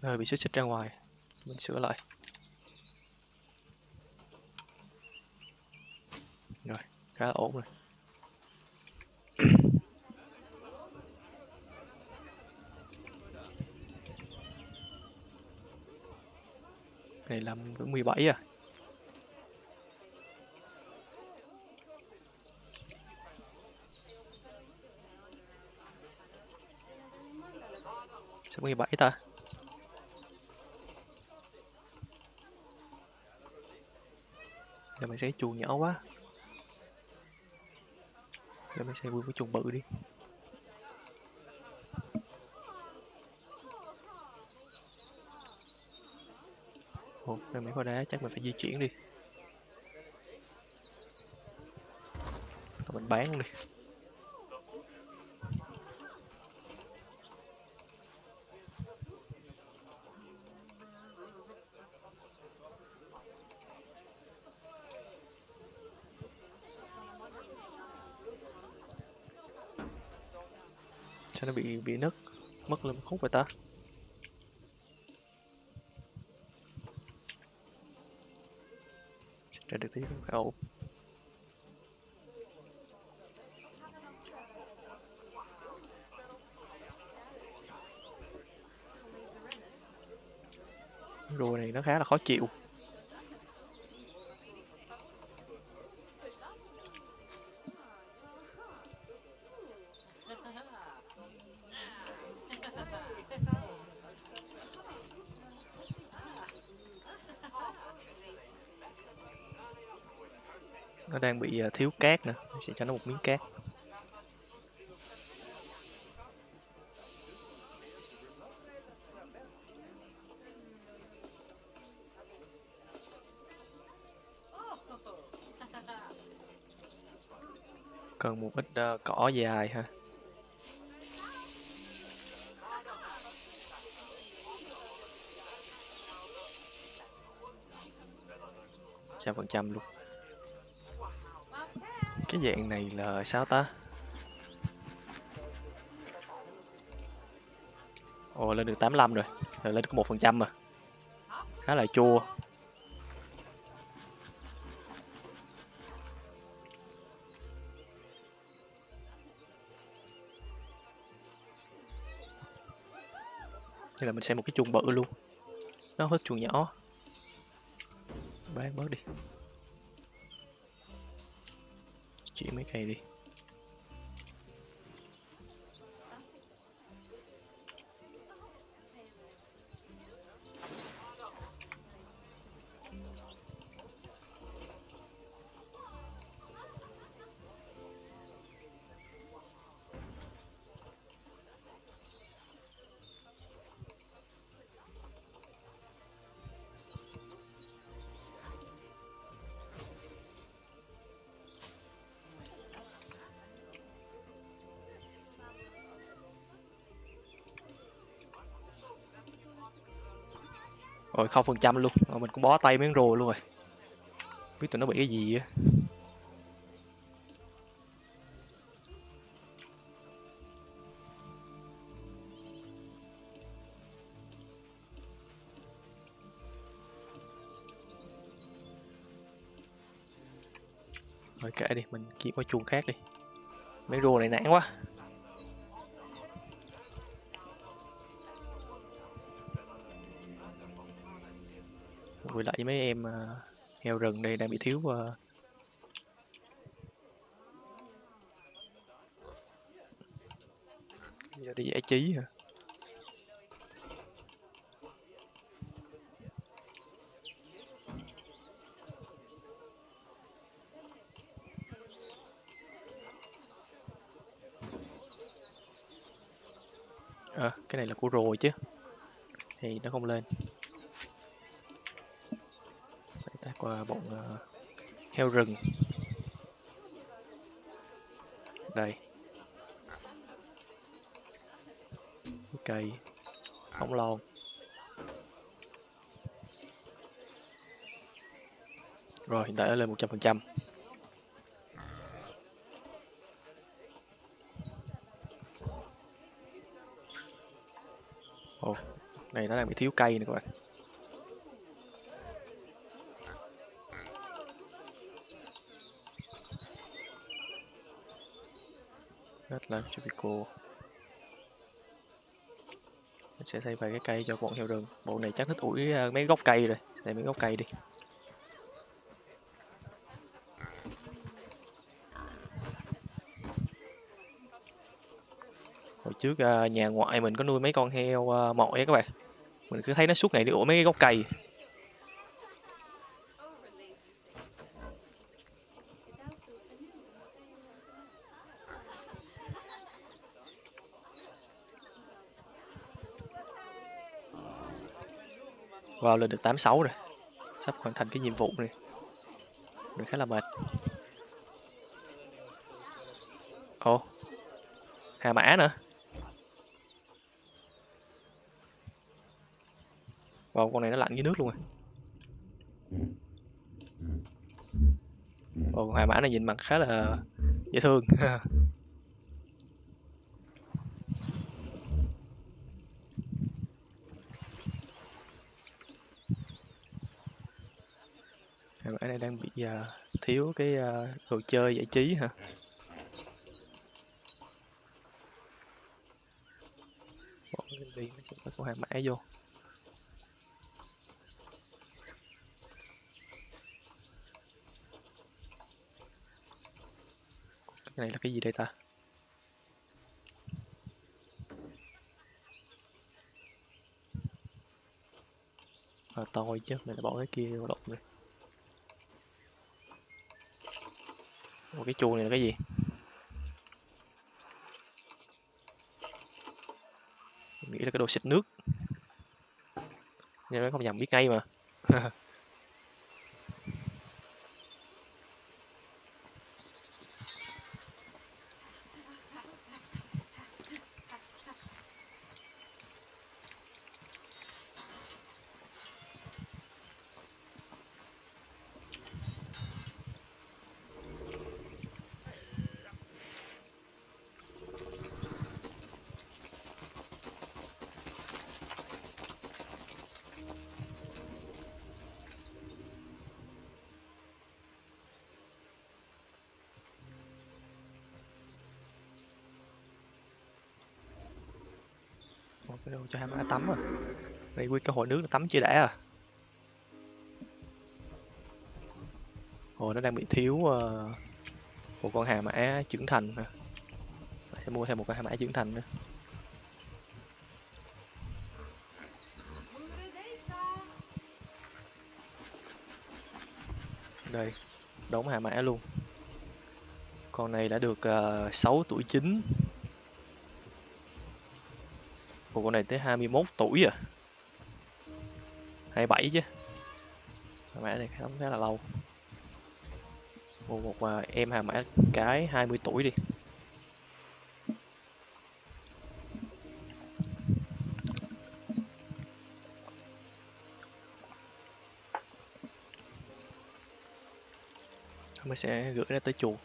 Rồi bị xích xích ra ngoài, mình sửa lại. Rồi, khá là ổn rồi. Này làm 17 à. Sao 17 ta? Giờ mình sẽ chuồng nhỏ quá. Giờ mình sẽ vui với chuồng bự đi. Ồ, đây mấy khối đá chắc mình phải di chuyển đi. Rồi mình bán luôn đi. Sao nó bị nứt, mất lên một khúc rồi ta? Ra được tí phải ổn. Rùa này nó khá là khó chịu. Nó đang bị thiếu cát nữa, mình sẽ cho nó một miếng cát. Cần một ít cỏ dài ha. Trăm phần trăm luôn. Cái dạng này là sao ta? Ồ, lên được 85 rồi. Rồi lên có 1% mà. Khá là chua. Đây là mình xem một cái chuồng bự luôn. Nó hết chuồng nhỏ. Bán bớt đi. Chuyển mấy cây đi. Rồi 0% luôn. Rồi mình cũng bó tay miếng rùa luôn rồi. Biết tụi nó bị cái gì á. Rồi kệ đi, mình kiếm qua chuồng khác đi. Mấy rùa này nản quá. Quay lại với mấy em heo rừng đây đang bị thiếu giờ đi giải trí hả? Cái này là của rồi chứ thì nó không lên. Phải ta qua bọn heo rừng. Đây. Cây bóng lon. Rồi hiện tại đã lên 100%. Ồ, này nó đang bị thiếu cây nè các bạn. Rất là tropical. Mình sẽ thay vài cái cây cho bọn heo rừng. Bộ này chắc thích ủi mấy gốc cây rồi. Đây mấy gốc cây đi. Hồi trước nhà ngoại mình có nuôi mấy con heo mọi á các bạn. Mình cứ thấy nó suốt ngày đi ủi mấy cái gốc cây. Wow, lên được 86 rồi. Sắp hoàn thành cái nhiệm vụ này. Mình khá là mệt. Ồ, hà mã nữa. Wow, con này nó lặn dưới nước luôn rồi. Ồ, hà mã này nhìn mặt khá là dễ thương. Hà mã này đang bị thiếu cái đồ chơi giải trí hả? Bỏ cái đi nó sẽ có con hà mã vô. Cái này là cái gì đây ta? Tôi chứ, mình đã bỏ cái kia vô lộn rồi. Ủa, cái chuông này là cái gì? Mình nghĩ là cái đồ xịt nước. Nhưng nó không nhầm biết ngay mà. Một cái đồ cho hai má tắm à. Đây nguyên cái hồ nước nó tắm chưa đã à. Hồ nó đang bị thiếu một con hà mã trưởng thành nè. Mình sẽ mua thêm một con hà mã trưởng thành nữa. Đây, đống hà mã luôn. Con này đã được 6 tuổi chín. Ủa, con này tới 21 tuổi à. 27 chứ. Hà mã này khá là lâu. Mua một em hà mã cái 20 tuổi đi. Mình sẽ gửi nó tới chuồng.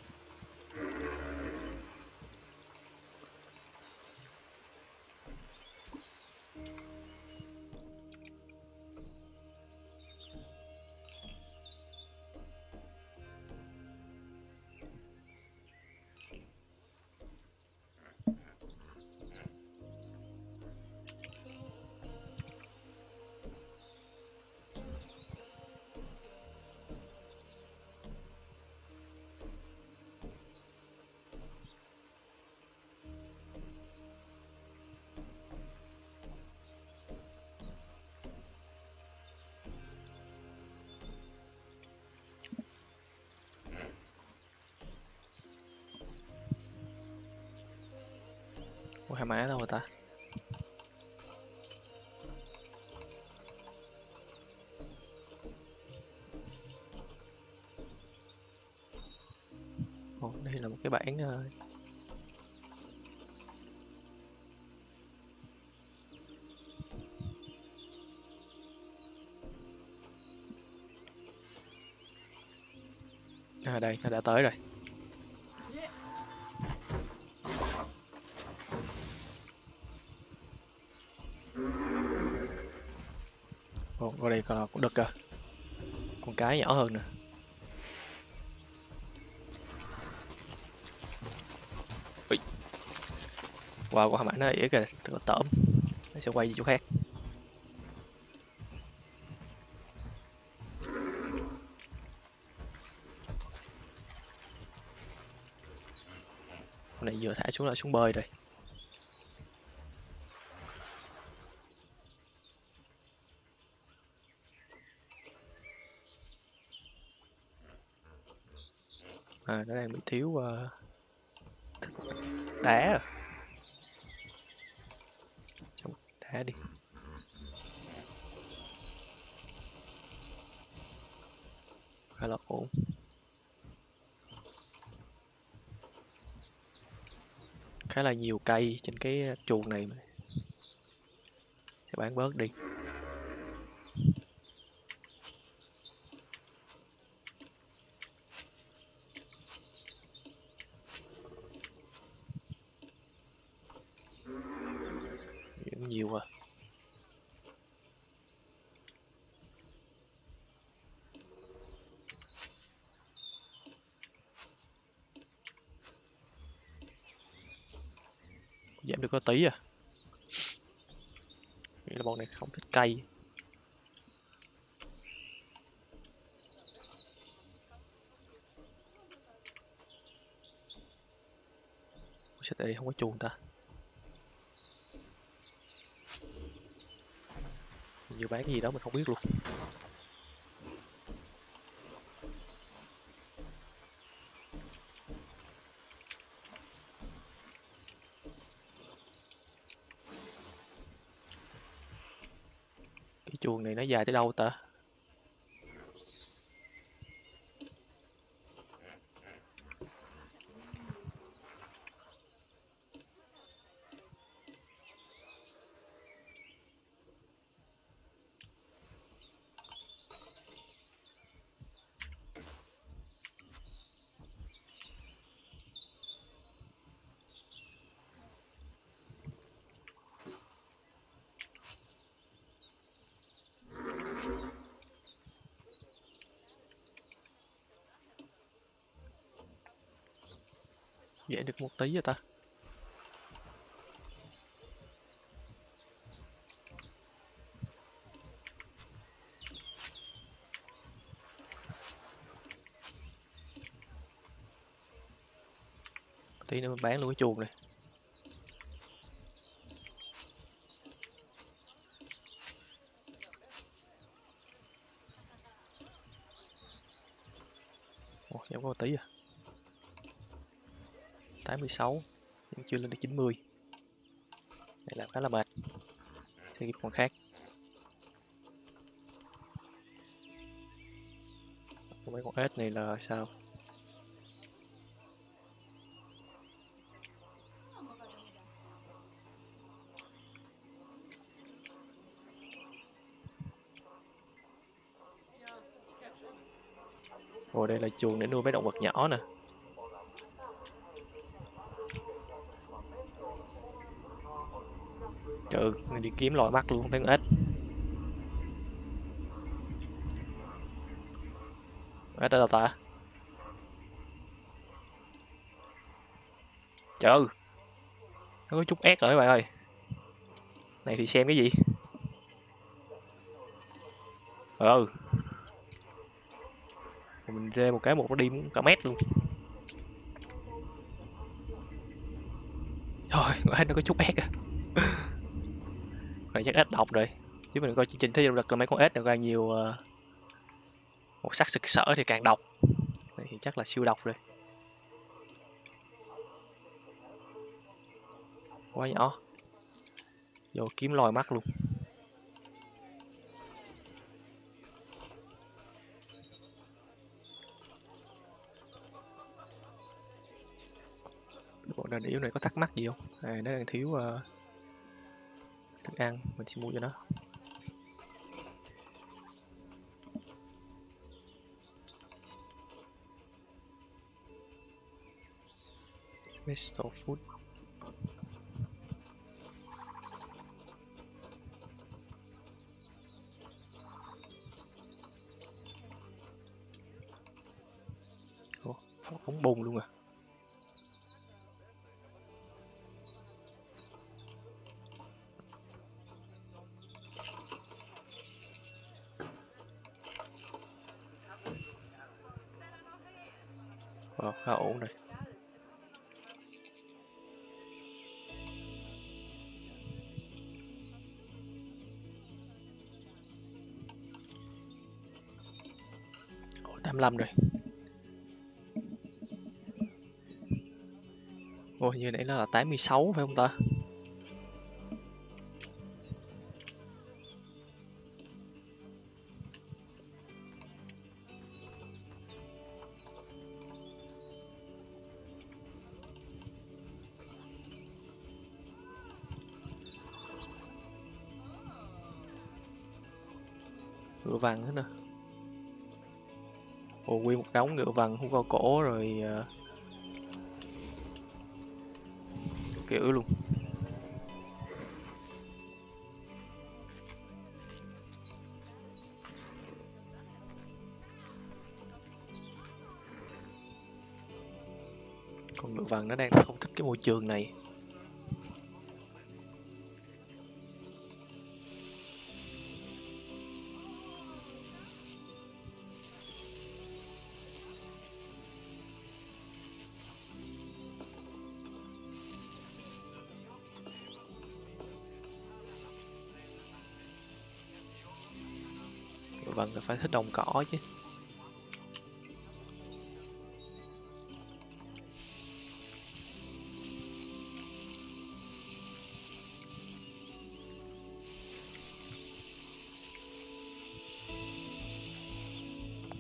Ủa, hà mã đâu rồi ta? Ồ, đây là một cái bảng À đây, nó đã tới rồi. Ồ, ở đây còn đực kìa. Con cái nhỏ hơn nè. Ui. Wow, con hàm ảnh nó ỉa kìa, có tởm. Nó sẽ quay về chỗ khác. Con này vừa thả xuống là xuống bơi rồi. À, nó đang bị thiếu đá rồi. Cho đá đi. Khá là ổn. Khá là nhiều cây trên cái chuồng này. Sẽ bán bớt đi. Cũng nhiều à. Giảm được có tí à. Nghĩ là bọn này không thích cây. Sao tại đây không có chuồng ta. Nhiều bán gì đó mình không biết luôn. Cái chuồng này nó dài tới đâu ta. Dễ được một tí rồi ta. Tí nữa mình bán luôn cái chuồng này. Ồ, giảm có một tí à. 86. Nhưng chưa lên được 90. Này làm khá là mệt. Thì con khác. Mấy con ếch này là sao? Ồ, đây là chuồng để nuôi mấy động vật nhỏ nè. Trời, mình đi kiếm lòi mắt luôn, không thấy con ếch. Ếch ở đâu ta? Trời ơi, nó có chút ép rồi các bạn ơi. Này thì xem cái gì? Mình rê một cái một nó đi muốn cả mét luôn. Thôi, nó có chút ép à. Này chắc ếch độc rồi. Chứ mình coi chương trình Thế giới động vật là mấy con ếch nào ra nhiều một sắc sực sỡ thì càng độc. Này thì chắc là siêu độc rồi. Quá nhỏ. Vô kiếm lòi mắt luôn. Bọn đàn yếu này có thắc mắc gì không? À, nó đang thiếu thức ăn, mình sẽ mua cho nó. Special food. Ồ, ống bùng luôn à. Khá ổn rồi. Ồ, 85 rồi. Ồ, như nãy nó là 86 phải không ta? Ngựa vằn hết nè. Ồ, nguyên một đống ngựa vằn hú cao cổ rồi kiểu luôn. Con ngựa vằn nó đang không thích cái môi trường này. Ngựa vằn là phải thích đồng cỏ chứ.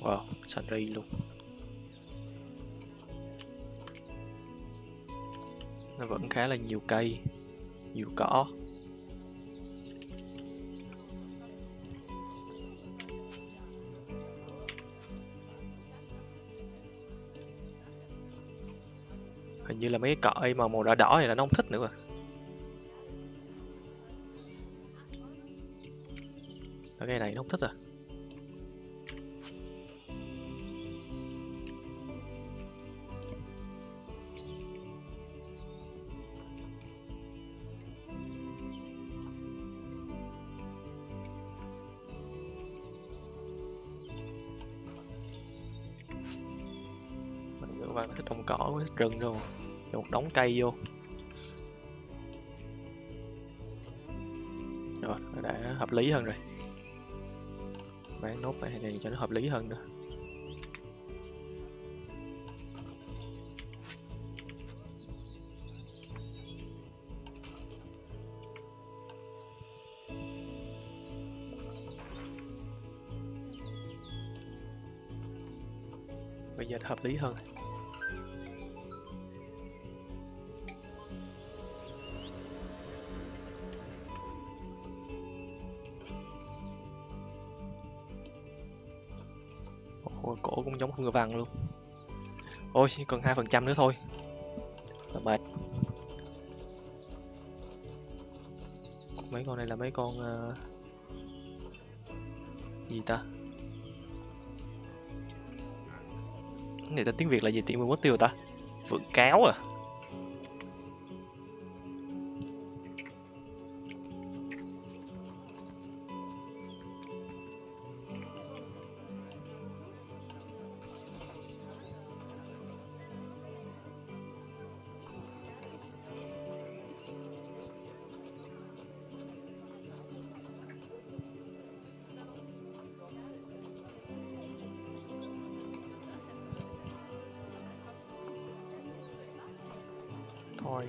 Wow, xanh ri luôn. Nó vẫn khá là nhiều cây, nhiều cỏ. Hình như là mấy cái cỏ mà màu đỏ đỏ này là nó không thích nữa rồi. Cái này nó không thích à. Các bạn thích trồng cỏ, thích rừng rồi, một đống cây vô. Rồi, nó đã hợp lý hơn rồi. Bán nốt này cho nó hợp lý hơn nữa. Bây giờ hợp lý hơn. Cổ cũng giống ngựa vằn luôn. Ôi, chỉ còn 2% nữa thôi là mệt. Mấy con này là mấy con gì ta? Người ta tiếng Việt là gì? Tiếng mới mất tiêu ta? Phượng cáo à? Thôi.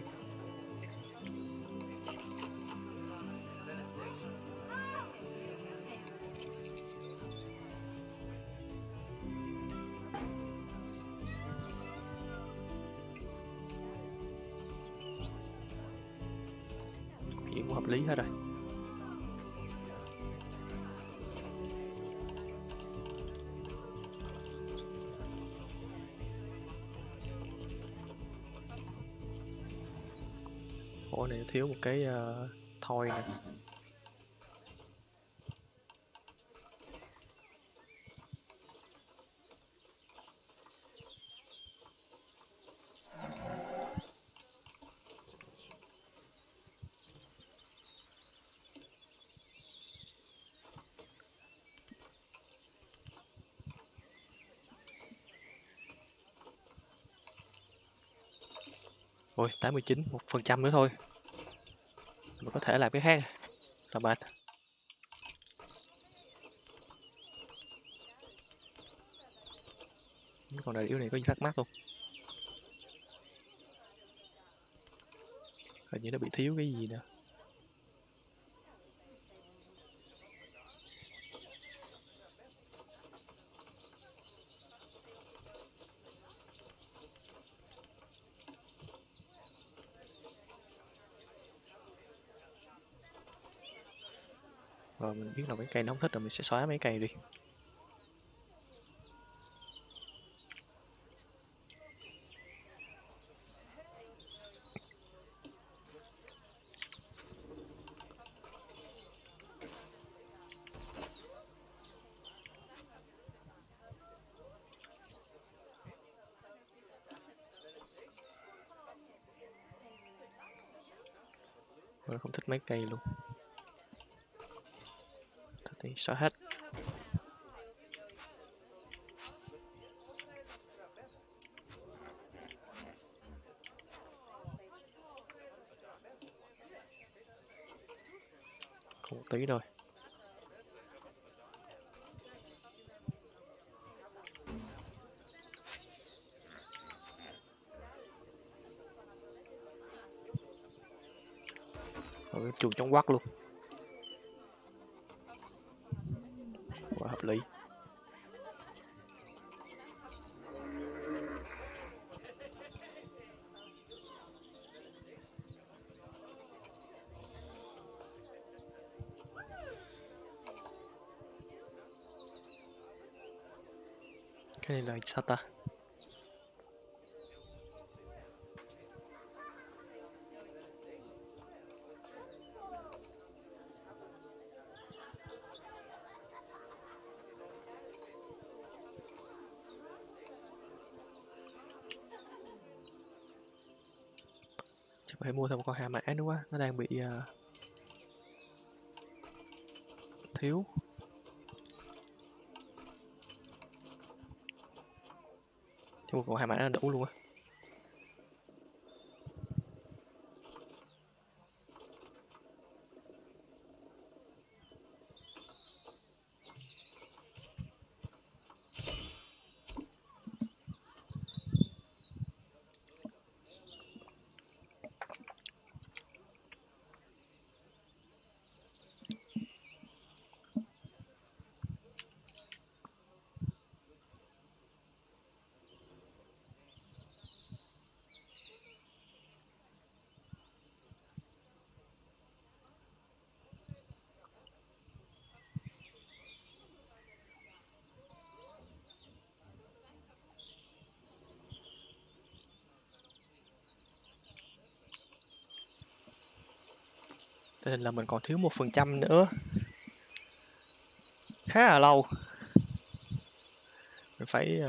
Chuyện cũng hợp lý hết rồi. Ủa này thiếu một cái thôi nè. Ôi 89, 1% nữa thôi mà có thể làm cái khác. Tạm mệt. Còn đại điểu này có gì thắc mắc không? Hình như nó bị thiếu cái gì nè. Rồi mình biết là mấy cây nó không thích rồi, mình sẽ xóa mấy cây đi. Mình không thích mấy cây luôn. Thì xóa hết. Còn một tí thôi. Rồi chuồng chống quắc luôn. Quá hợp lý. Cái này là sao ta? Chắc phải mua thêm một con hà mã nữa quá, nó đang bị thiếu. Chứ một con hà mã nó đủ luôn á. Cho nên là mình còn thiếu 1% nữa. Khá là lâu. Mình phải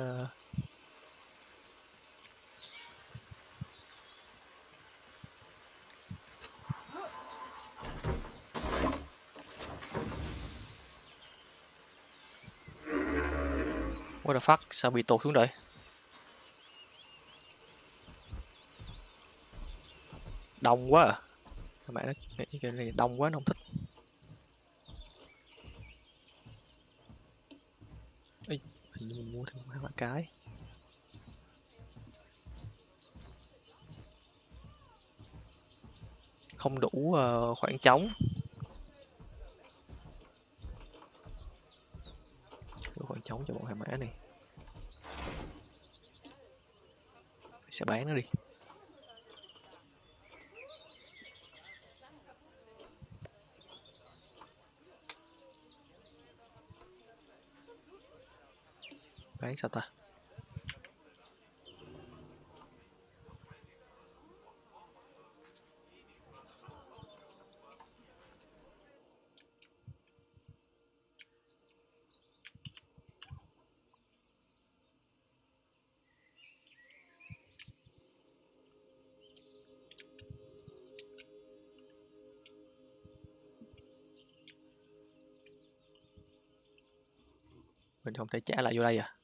what the fuck, sao bị tụt xuống đây? Đông quá à. Các bạn nói cái này đông quá nó không thích. Ê, hình như mình mua thêm hai cái. Không đủ khoảng trống. Đủ khoảng trống cho bọn hàng mã này. Sẽ bán nó đi. Bán sao ta? Mình không thể trả lại vô đây à?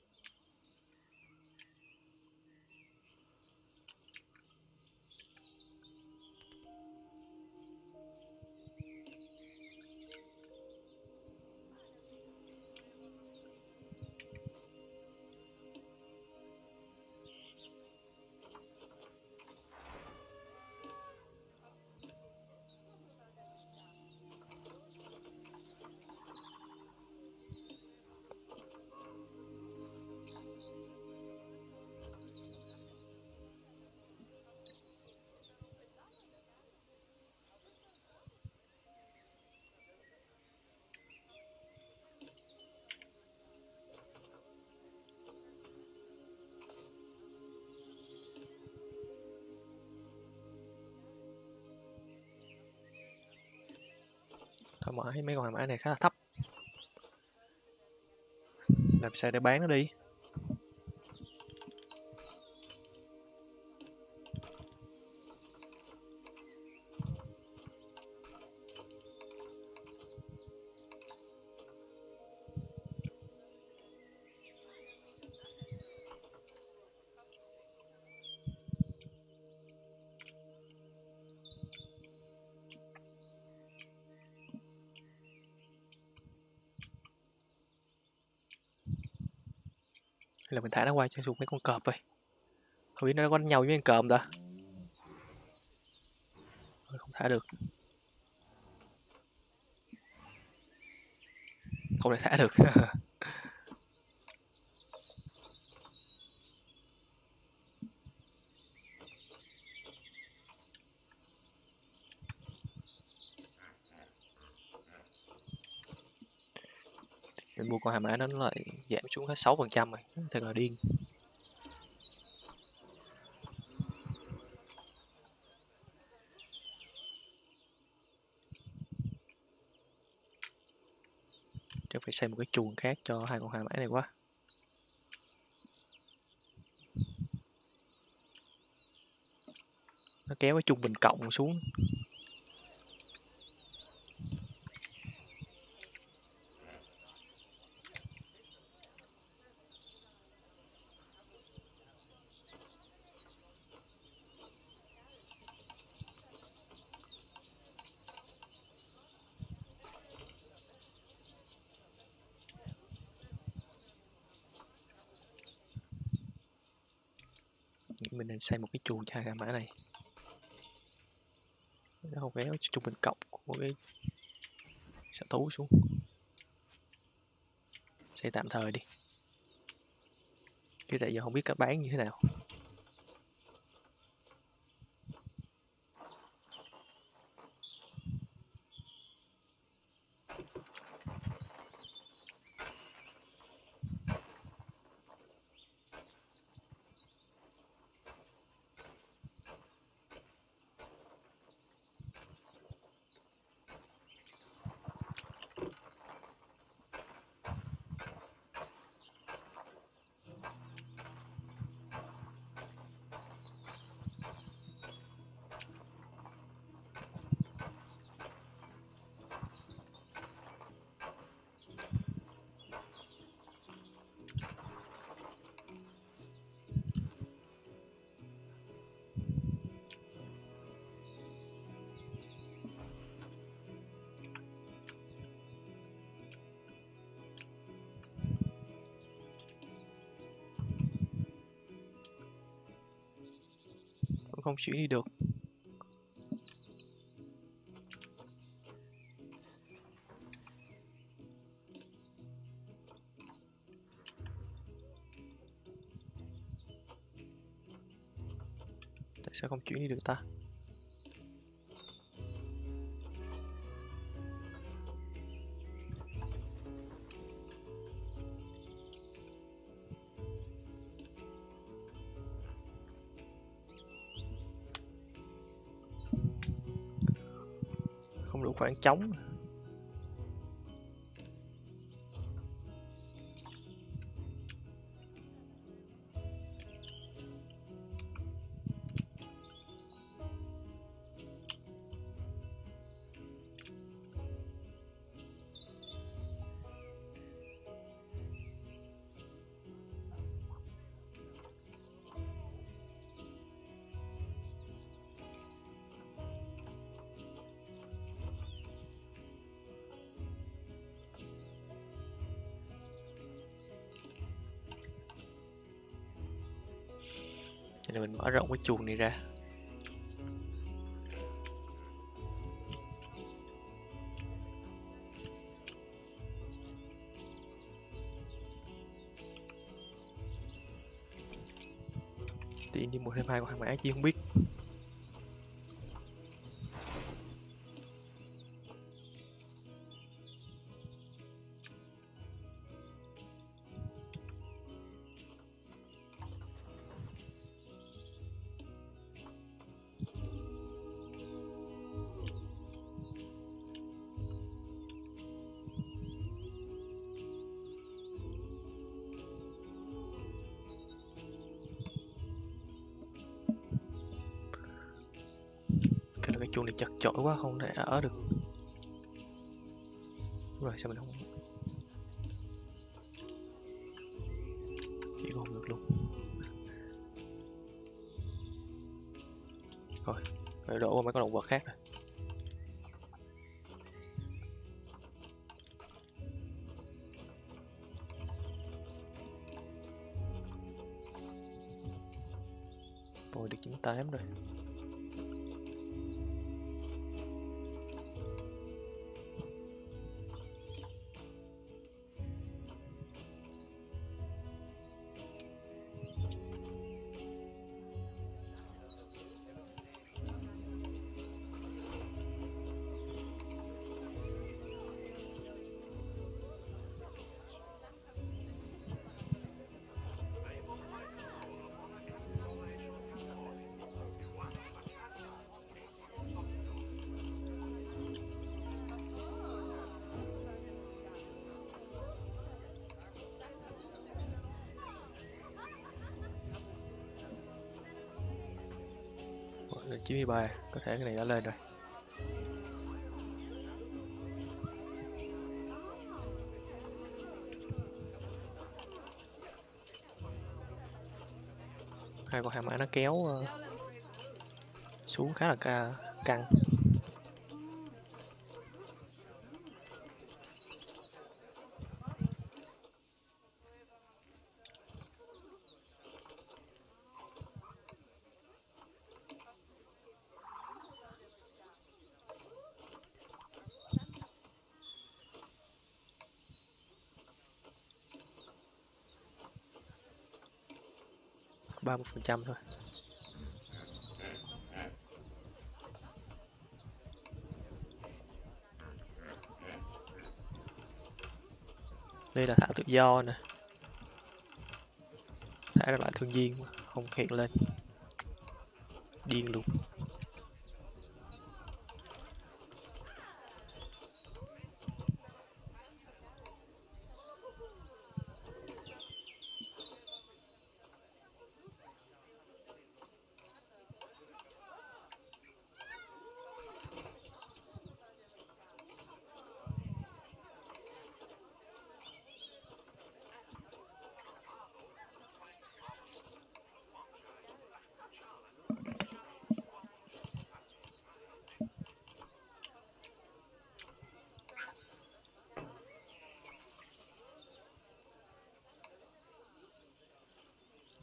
Thôi mà mấy con hàng mã này khá là thấp. Làm sao để bán nó đi? Hay là mình thả nó qua cho xuống mấy con cọp rồi. Không biết nó có đánh nhau với mấy con cọp ta. Không thả được. Không thể thả được. Mình mua con hà mã nó lại giảm xuống hết 6% rồi. Thật là điên. Chắc phải xây một cái chuồng khác cho hai con hà mã này quá. Nó kéo cái trung bình cộng xuống. Mình nên xây một cái chuồng cho hai con mã này. Nó không kéo trung bình cộng của cái sở thú xuống. Xây tạm thời đi. Cái tại giờ không biết cả bán như thế nào. Không chuyển đi được. Tại sao không chuyển đi được ta? Không đủ khoảng trống. Cho nên mình mở rộng cái chuồng này ra. Tiện đi mua thêm 2 con hàng mã chi không biết. Cái chuồng này chật chội quá không thể ở được. Đúng rồi, sao mình không chỉ không được luôn. Rồi, phải đổ qua mấy con động vật khác rồi. Rồi được 98 rồi. Lên 93, có thể cái này đã lên rồi. Hai con hàm mã nó kéo xuống khá là căng. Ba 30% thôi. Đây là thảo tự do nè. Thả ra lại thương viên mà không hiện lên. Điên luôn.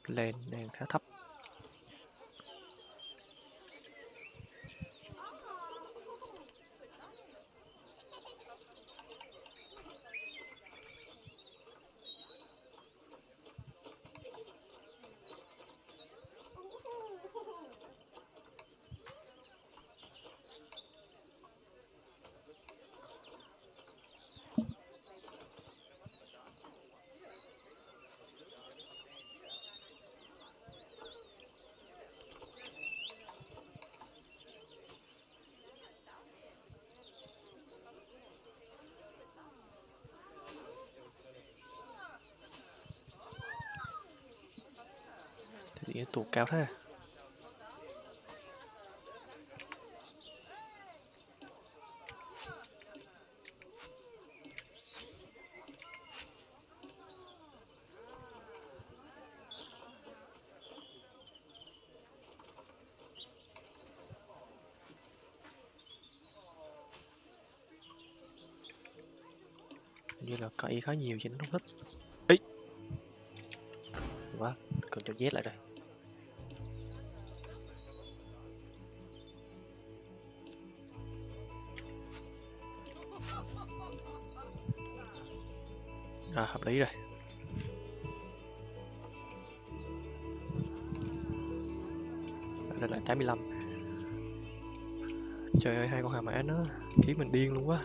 Lên đang khá thấp. Thì tụ cao thế. Như là cậy khá nhiều cho nó không thích. Ý quá, cần cho nhét lại đây. Hợp lý rồi. Đây là 85. Trời ơi, hai con hà mã nó khiến mình điên luôn quá.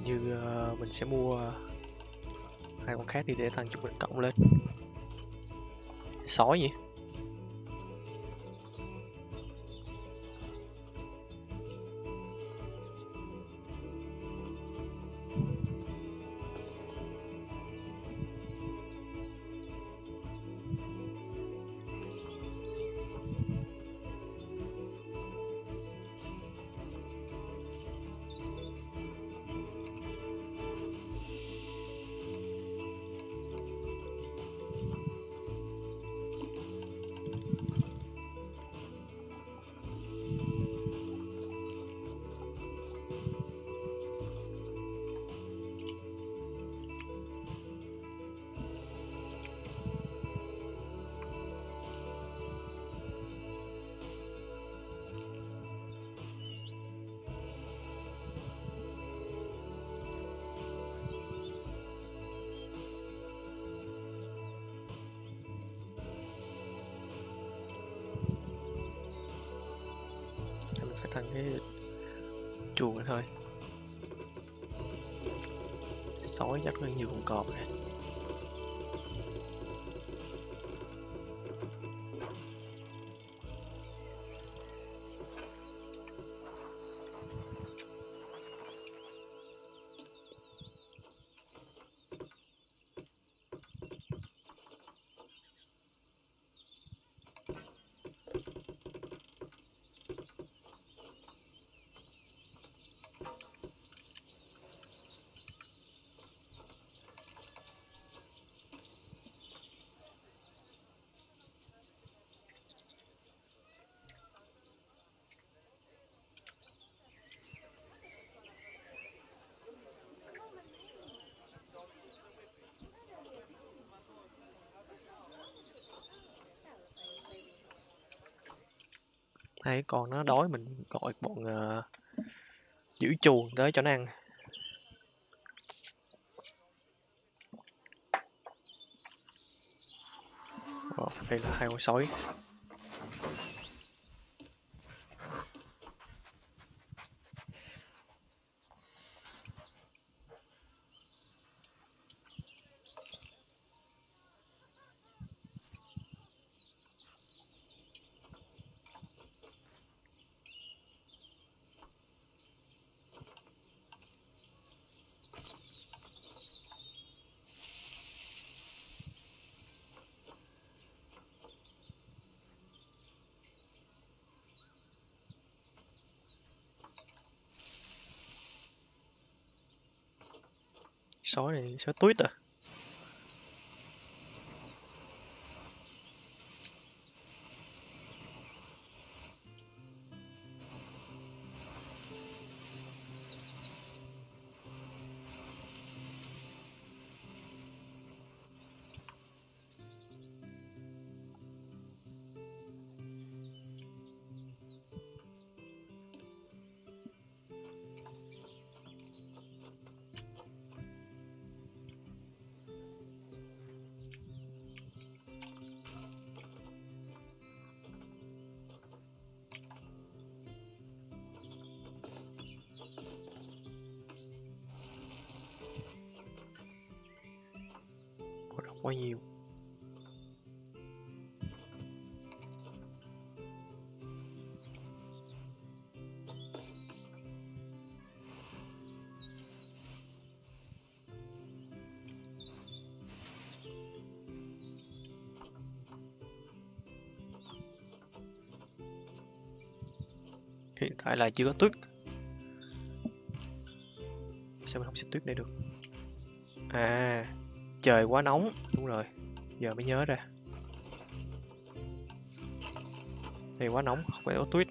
Như mình sẽ mua hai con khác đi để tăng chút mình cộng lên. Sói nhỉ? Mình phải tăng cái chuồng này thôi. Sói chắc là nhiều con cọp này. Hai con nó đói, mình gọi bọn giữ chuồng tới cho nó ăn. Đây là hai con sói. Sói này sói tuyết à? Quá nhiều. Hiện tại là chưa có tuyết. Sao mình không xịt tuyết đây được? À, trời quá nóng. Đúng rồi, giờ mới nhớ ra. Đây quá nóng, không phải có tuyết.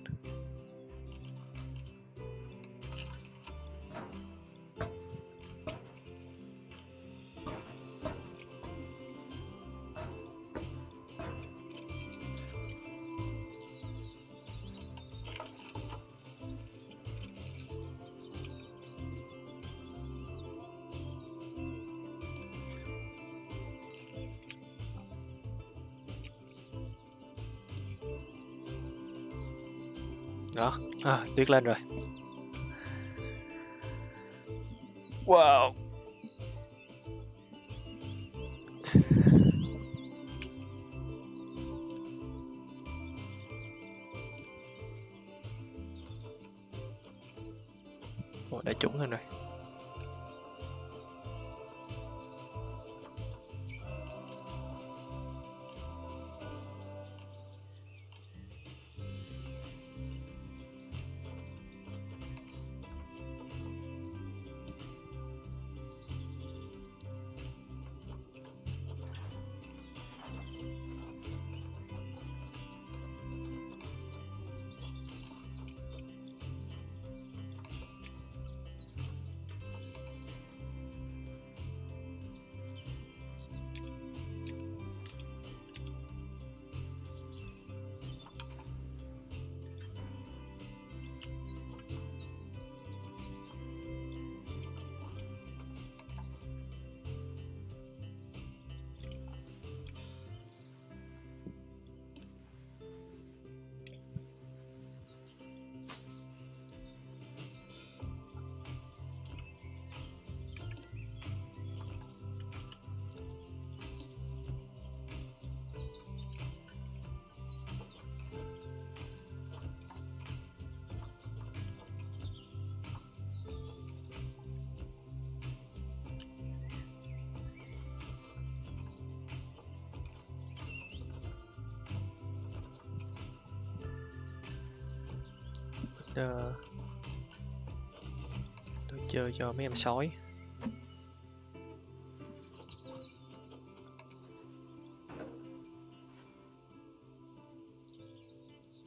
Đó, tuyết lên rồi. Wow. Ồ, đã trúng lên rồi. Tôi chơi cho mấy em sói.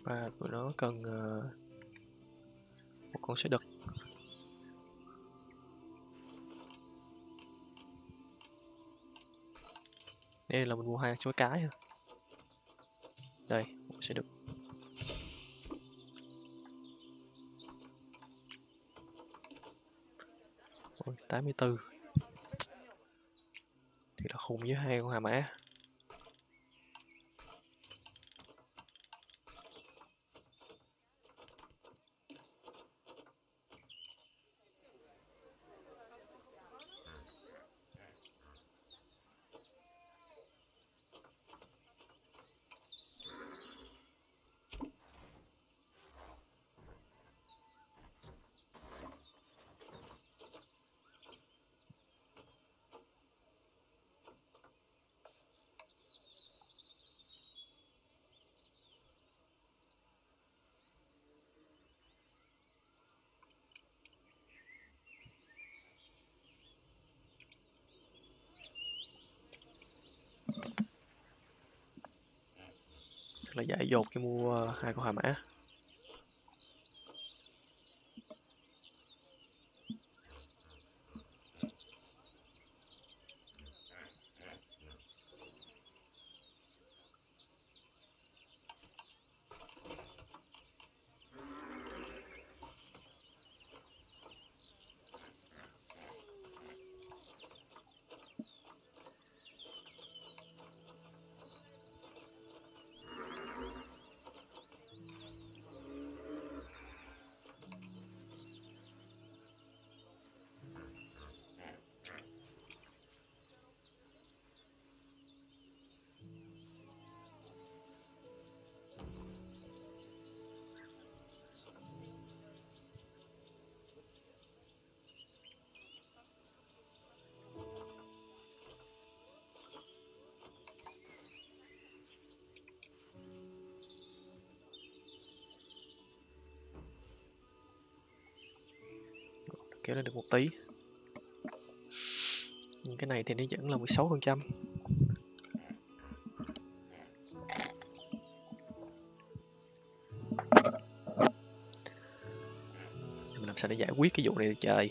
Và tụi nó cần một con sói đực. Đây là mình mua 2 sói cái ha. Đây, một sói đực. Ôi, 84. Thì là khùng với 2 con hà mã. Là dại dột cho mua 2 con hà mã. kéo lên được một tí. Nhưng cái này thì nó vẫn là 16%. Mình làm sao để giải quyết cái vụ này được trời.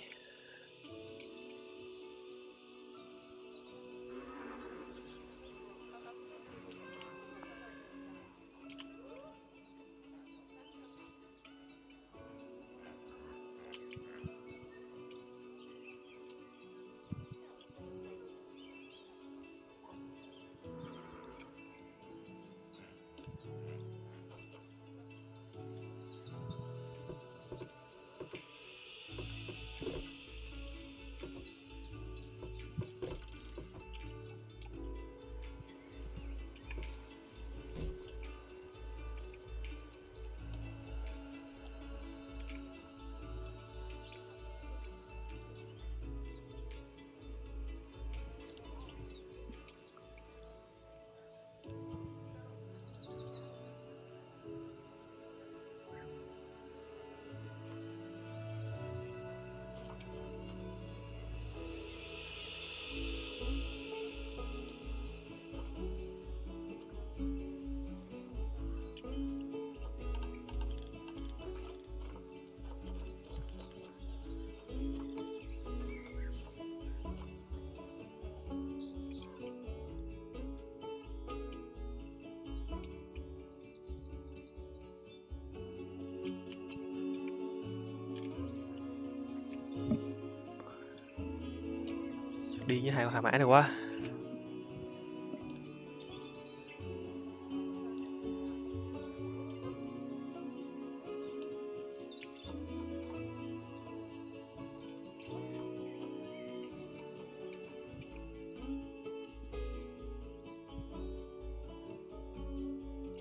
Đi với hai mã này quá.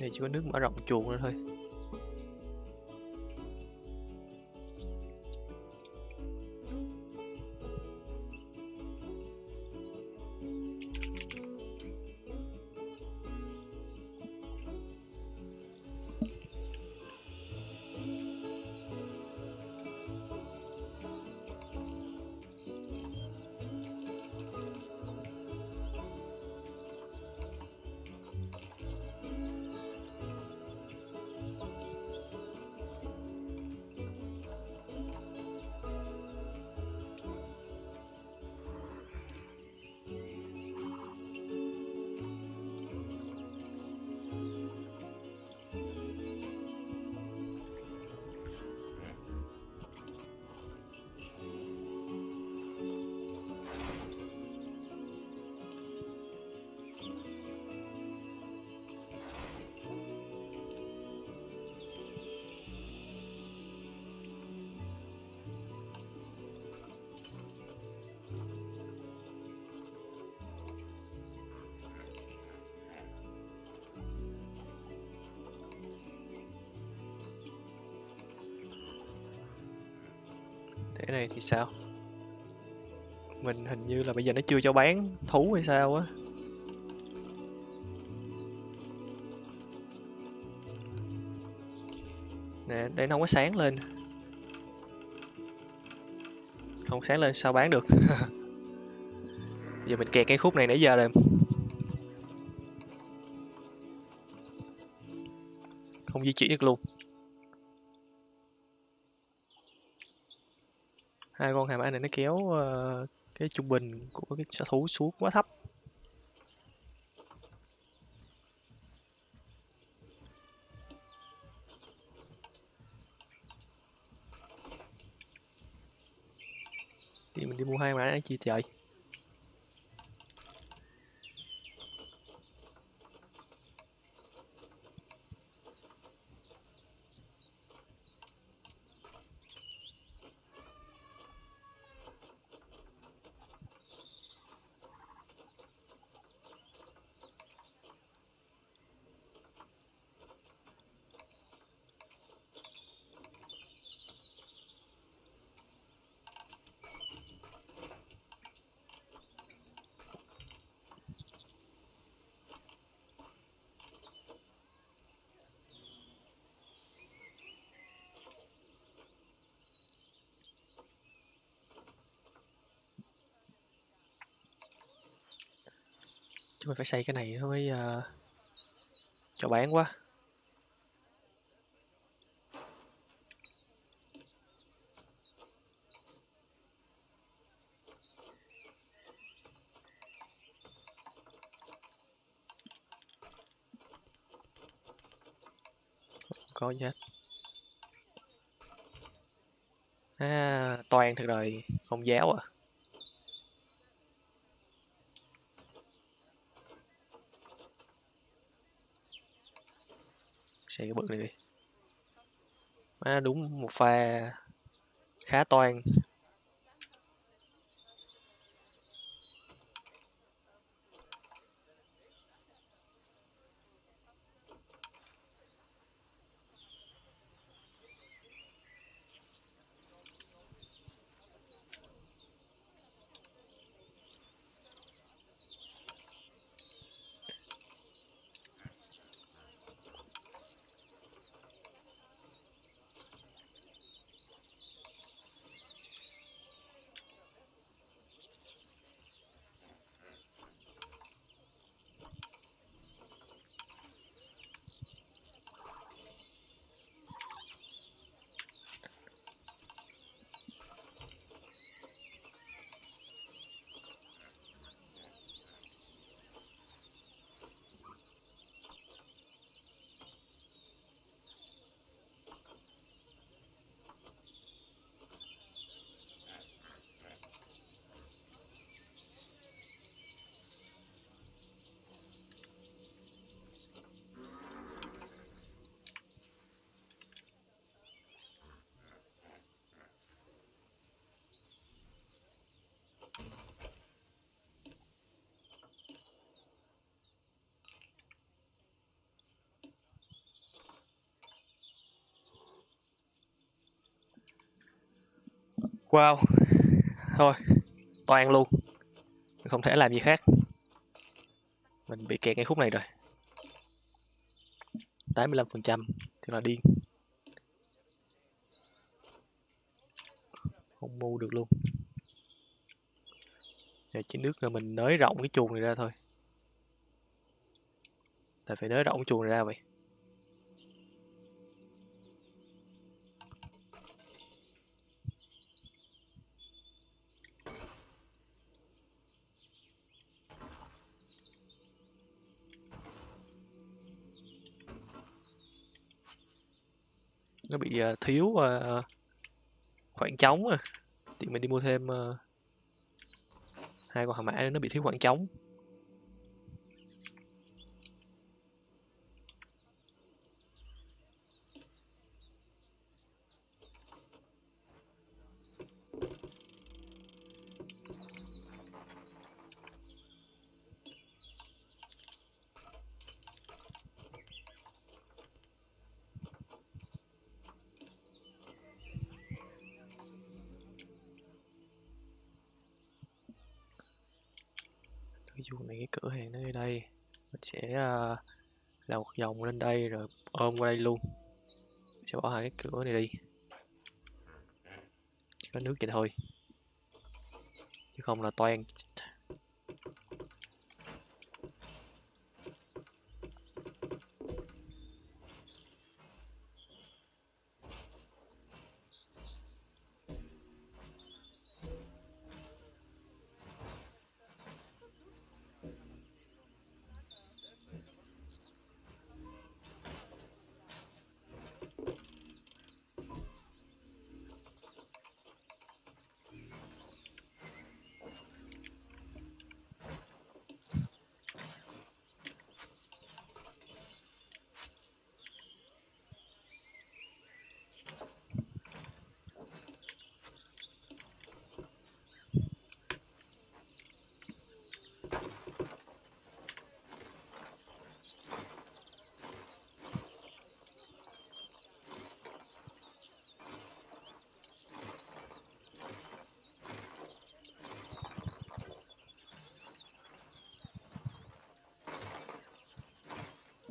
Đây chỉ có nước mở rộng chuồng nữa thôi. Thế này thì sao? Mình hình như là bây giờ nó chưa cho bán thú hay sao á. Nè, để nó không có sáng lên. Không sáng lên sao bán được. Giờ mình kẹt cái khúc này nãy giờ rồi. Không di chuyển được luôn. Hai con hàm A này nó kéo cái trung bình của cái sở thú xuống quá thấp. Thì mình đi mua hai mã chi trời. Chúng mình phải xây cái này nó mới cho bán quá. Không có gì hết. Toàn thật rồi, không giáo à. Xây cái bự này đi. Đúng một pha khá toan. Wow, thôi, toan luôn. Mình không thể làm gì khác. Mình bị kẹt ngay khúc này rồi. 85%, thật là điên. Không mua được luôn. Giờ chỉ nước là mình nới rộng cái chuồng này ra thôi. Tại phải nới rộng cái chuồng này ra vậy. Nó bị thiếu khoảng trống à. Thì mình đi mua thêm 2 con hà mã nữa, nó bị thiếu khoảng trống. Cái chuồng này, cái cửa hàng nó ở đây. Mình sẽ làm một vòng lên đây rồi ôm qua đây luôn. Mình sẽ bỏ hai cái cửa này đi. Chỉ có nước vậy thôi. Chứ không là toan.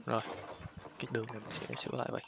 Rồi, cái đường này mình sẽ sửa lại vậy.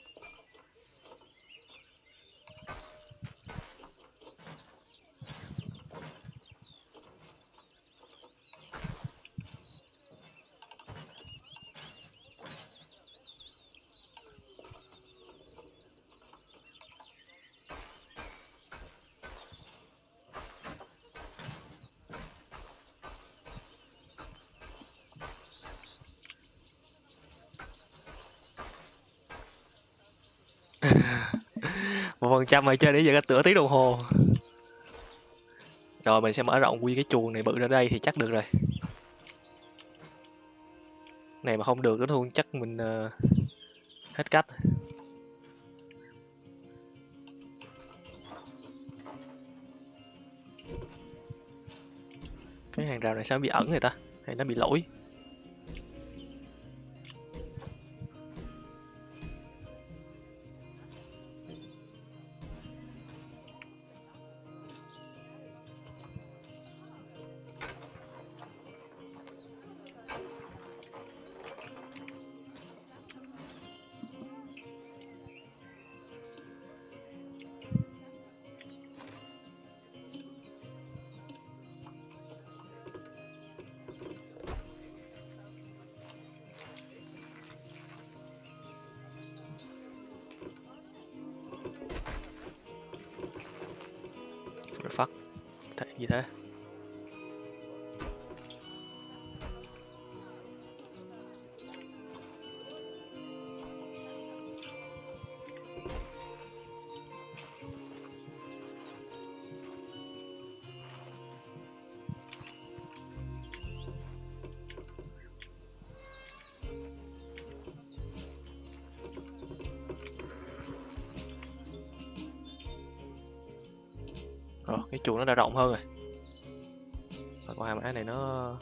1% mà chơi để giờ cả nửa tiếng đồng hồ. Rồi mình sẽ mở rộng quy cái chuồng này bự ra đây thì chắc được rồi. Này mà không được nữa thôi chắc mình hết cách. Cái hàng rào này sao bị ẩn người ta? Hay nó bị lỗi? Fuck. Gì thế? Cái chuồng nó đã rộng hơn rồi. Và con hàm á này nó...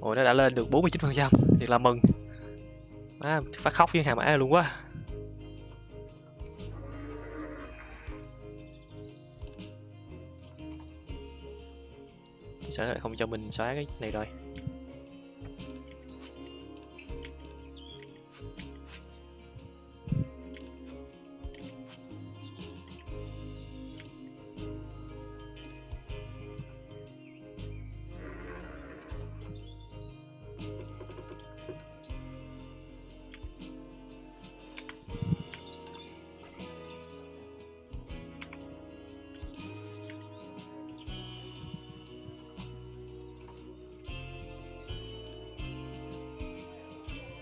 Ôi nó đã lên được 49%. Thiệt là mừng. Phát khóc với hàm á luôn quá. Sao lại không cho mình xóa cái này rồi?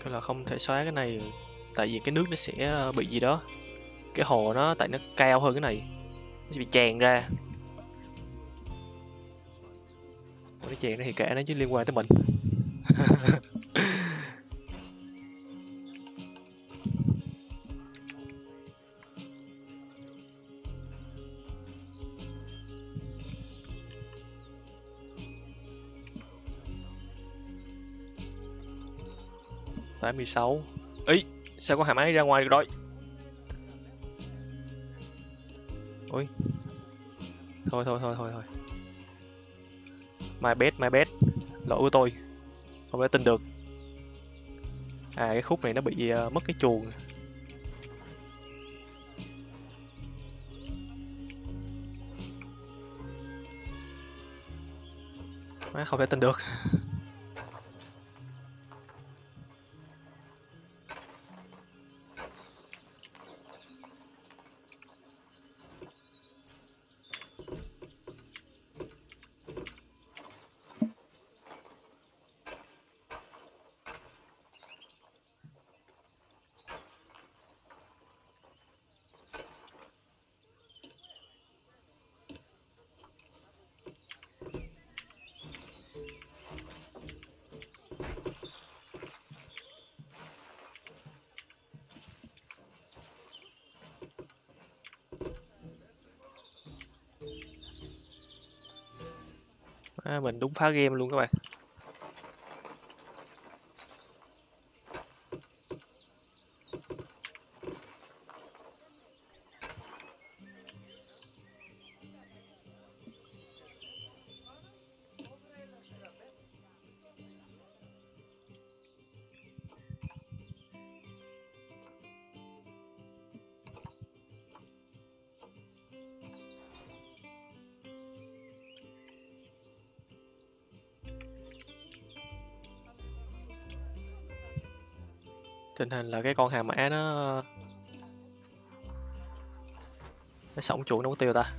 Cái là không thể xóa cái này tại vì cái nước nó sẽ bị gì đó. Cái hồ nó tại nó cao hơn cái này, nó sẽ bị tràn ra. Cái tràn nó thì kệ nó chứ liên quan tới mình. 86. Ý, sao có hàm ấy ra ngoài được rồi? Ui. Thôi. My bad. Lỗi của tôi. Không thể tin được. Cái khúc này nó bị mất cái chuồng. Không thể tin được. Mình đúng phá game luôn các bạn. Tình hình là cái con hà mã nó sống chuột nó có tiêu ta.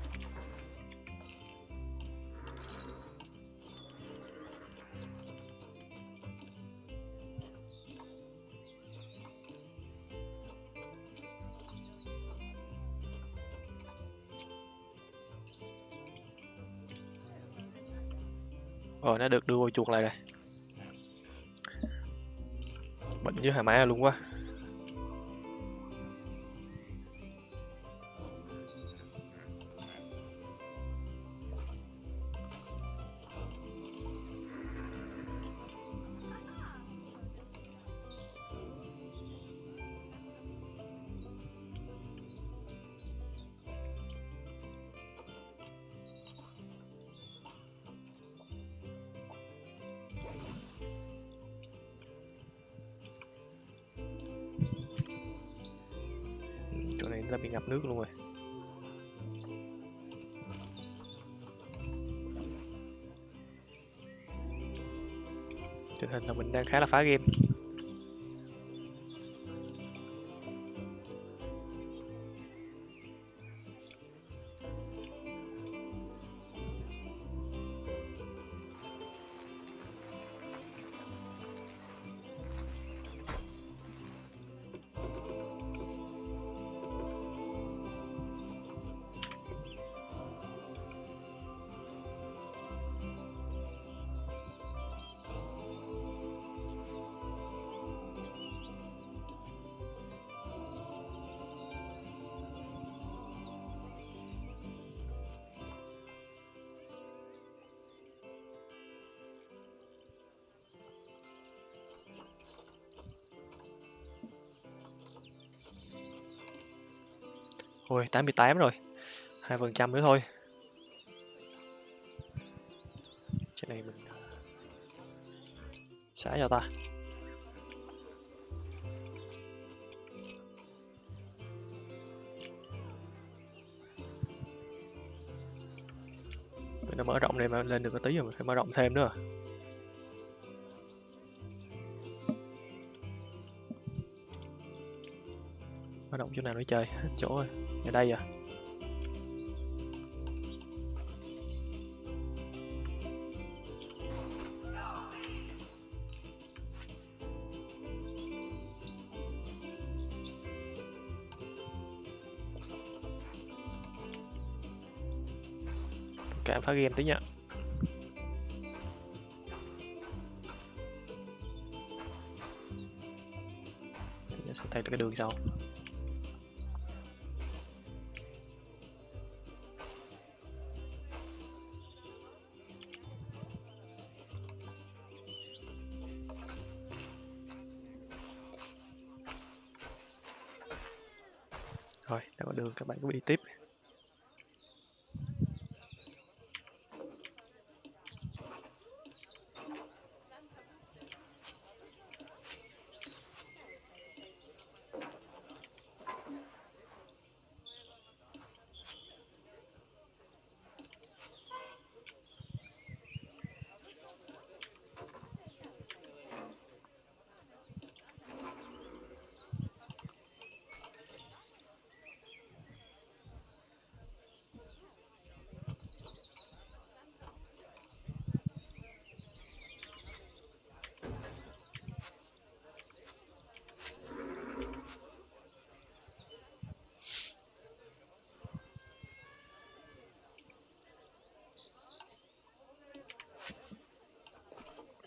Rồi nó được đưa vô chuột lại rồi. Bệnh với hà mã luôn quá. Chỗ này nó bị ngập nước luôn rồi. Tình hình là mình đang khá là phá game. Ôi 88 rồi, 2% nữa thôi. Chỗ này mình xả cho ta. Mình đã mở rộng này mà lên được cái tí rồi, mình phải mở rộng thêm nữa. Mở rộng chỗ nào nữa chơi, hết chỗ rồi. Ở đây à. Cả phá game tí nha. Thì sẽ thay cái đường sau. Rồi, đã có đường, các bạn cứ đi tiếp.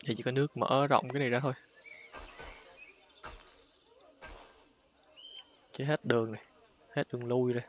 Thì chỉ có nước mở rộng cái này ra thôi. Chứ hết đường này, hết đường lui rồi.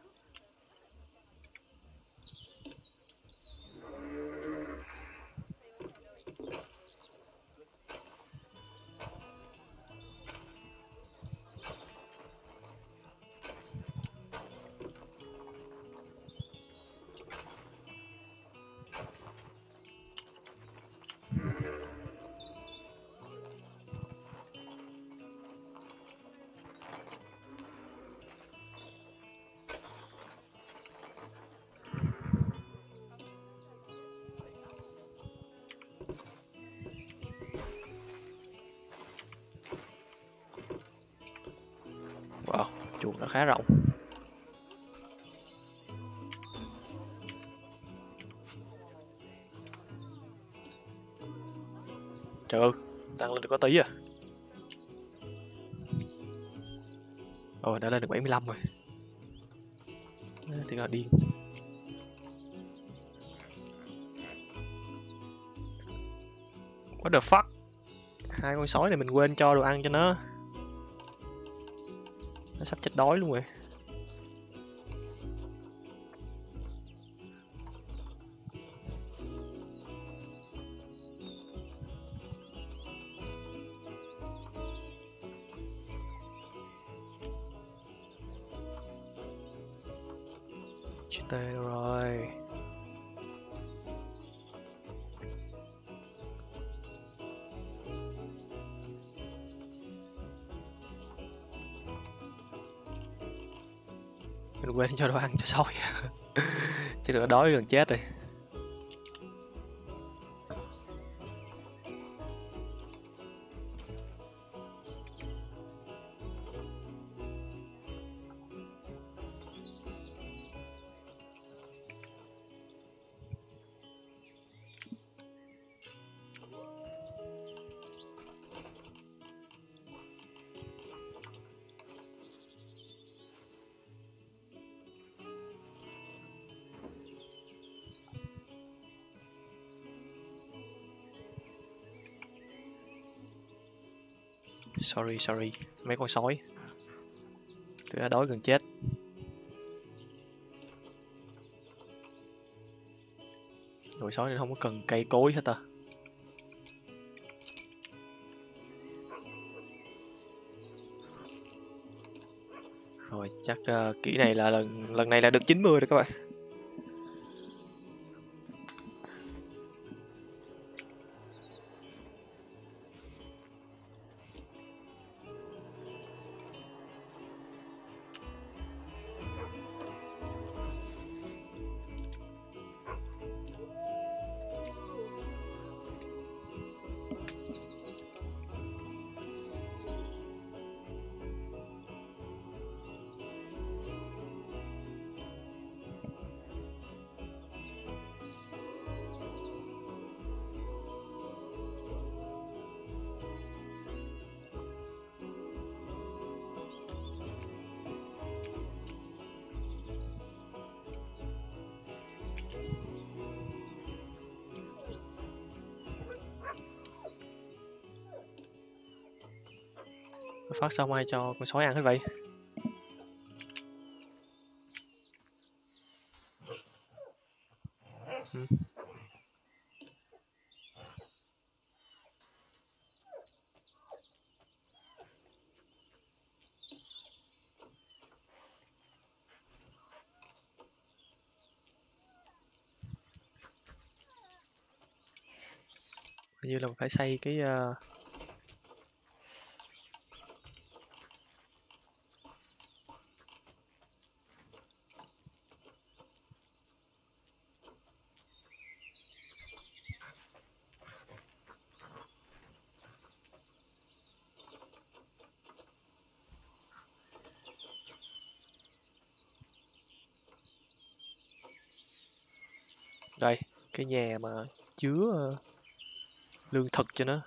Wow, chuột nó khá rộng. Trời ơi, tăng lên được có tí à. Ồ, đã lên được 75 rồi. Thì là điên. What the fuck? Hai con sói này mình quên cho đồ ăn cho nó. Nó sắp chết đói luôn rồi. Chết tê rồi. Mình quên cho đồ ăn cho sói. Chứ đừng đói gần chết rồi. Sorry, mấy con sói. Tôi đã đói gần chết. Rồi sói nên không có cần cây cối hết à. Rồi chắc kỹ này là lần này là được 90 rồi các bạn. Phát sao mai cho con sói ăn hết vậy? Hình như là phải xây cái đây, cái nhà mà chứa lương thực cho nó.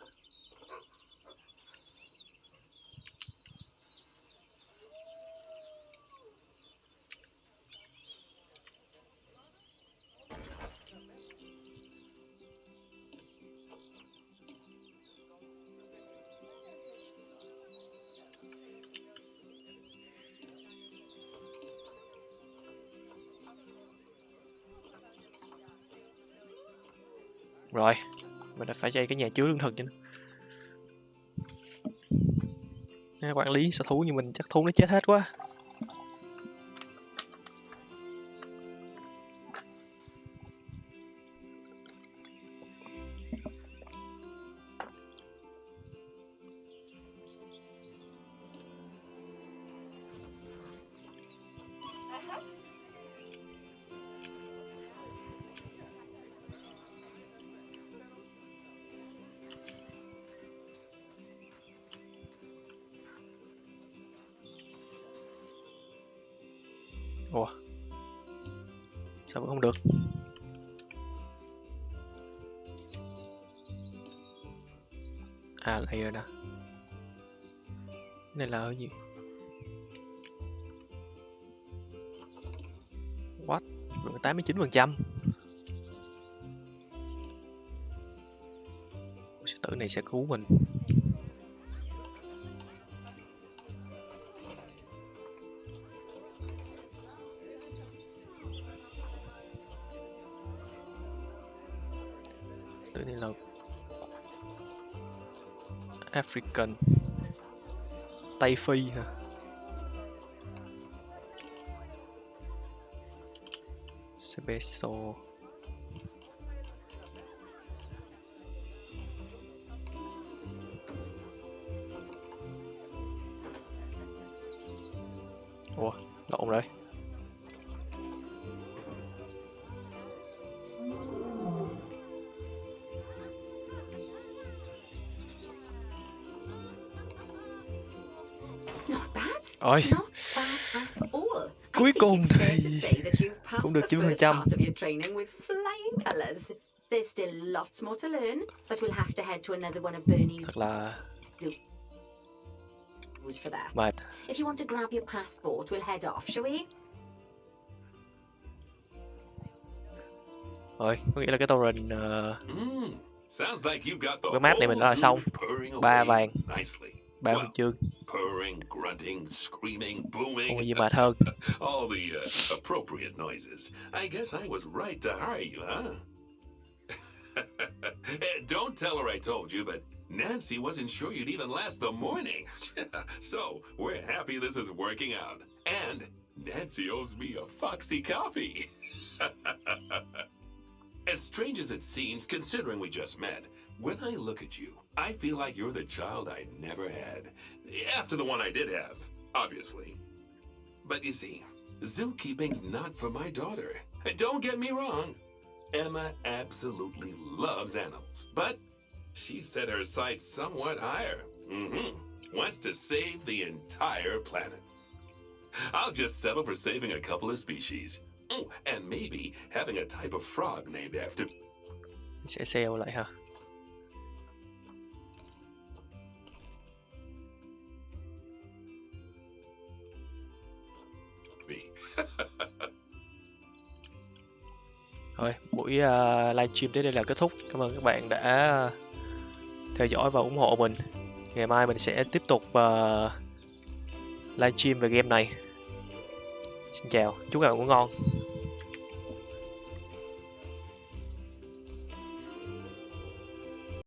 Rồi, mình đã phải xây cái nhà chứa lương thực cho nó. Quản lý sở thú như mình chắc thú nó chết hết quá. Ủa, sao vẫn không được? À, đây rồi nè. Cái này là ở gì? What? Được 89%. tử này sẽ cứu mình. Tử này là African, Tây Phi hả? Special. Ủa, lộn rồi. Ôi, cuối cùng thì cũng được 90%. Thật là mệt. If you want to grab your passport, we'll head off, shall we? Rồi, có nghĩa là cái torrent cái map này mình đã là xong. 3 vàng, 3 huy chương. Purring, grunting, screaming, booming. Không có gì mệt hơn. All the appropriate noises. I guess I was right to hire you, huh? Don't tell her I told you, but Nancy wasn't sure you'd even last the morning. So, we're happy this is working out. And Nancy owes me a foxy coffee. As strange as it seems, considering we just met, when I look at you, I feel like you're the child I never had. After the one I did have, obviously. But you see, zookeeping's not for my daughter. Don't get me wrong. Emma absolutely loves animals, but she set her sights somewhat higher. Wants to save the entire planet. I'll just settle for saving a couple of species. Oh, and maybe having a type of frog named after Sẽ sale lại hả? me. Thôi, buổi livestream tới đây là kết thúc. Cảm ơn các bạn đã theo dõi và ủng hộ mình. Ngày mai mình sẽ tiếp tục livestream về game này. Xin chào, chúc các bạn ngủ ngon.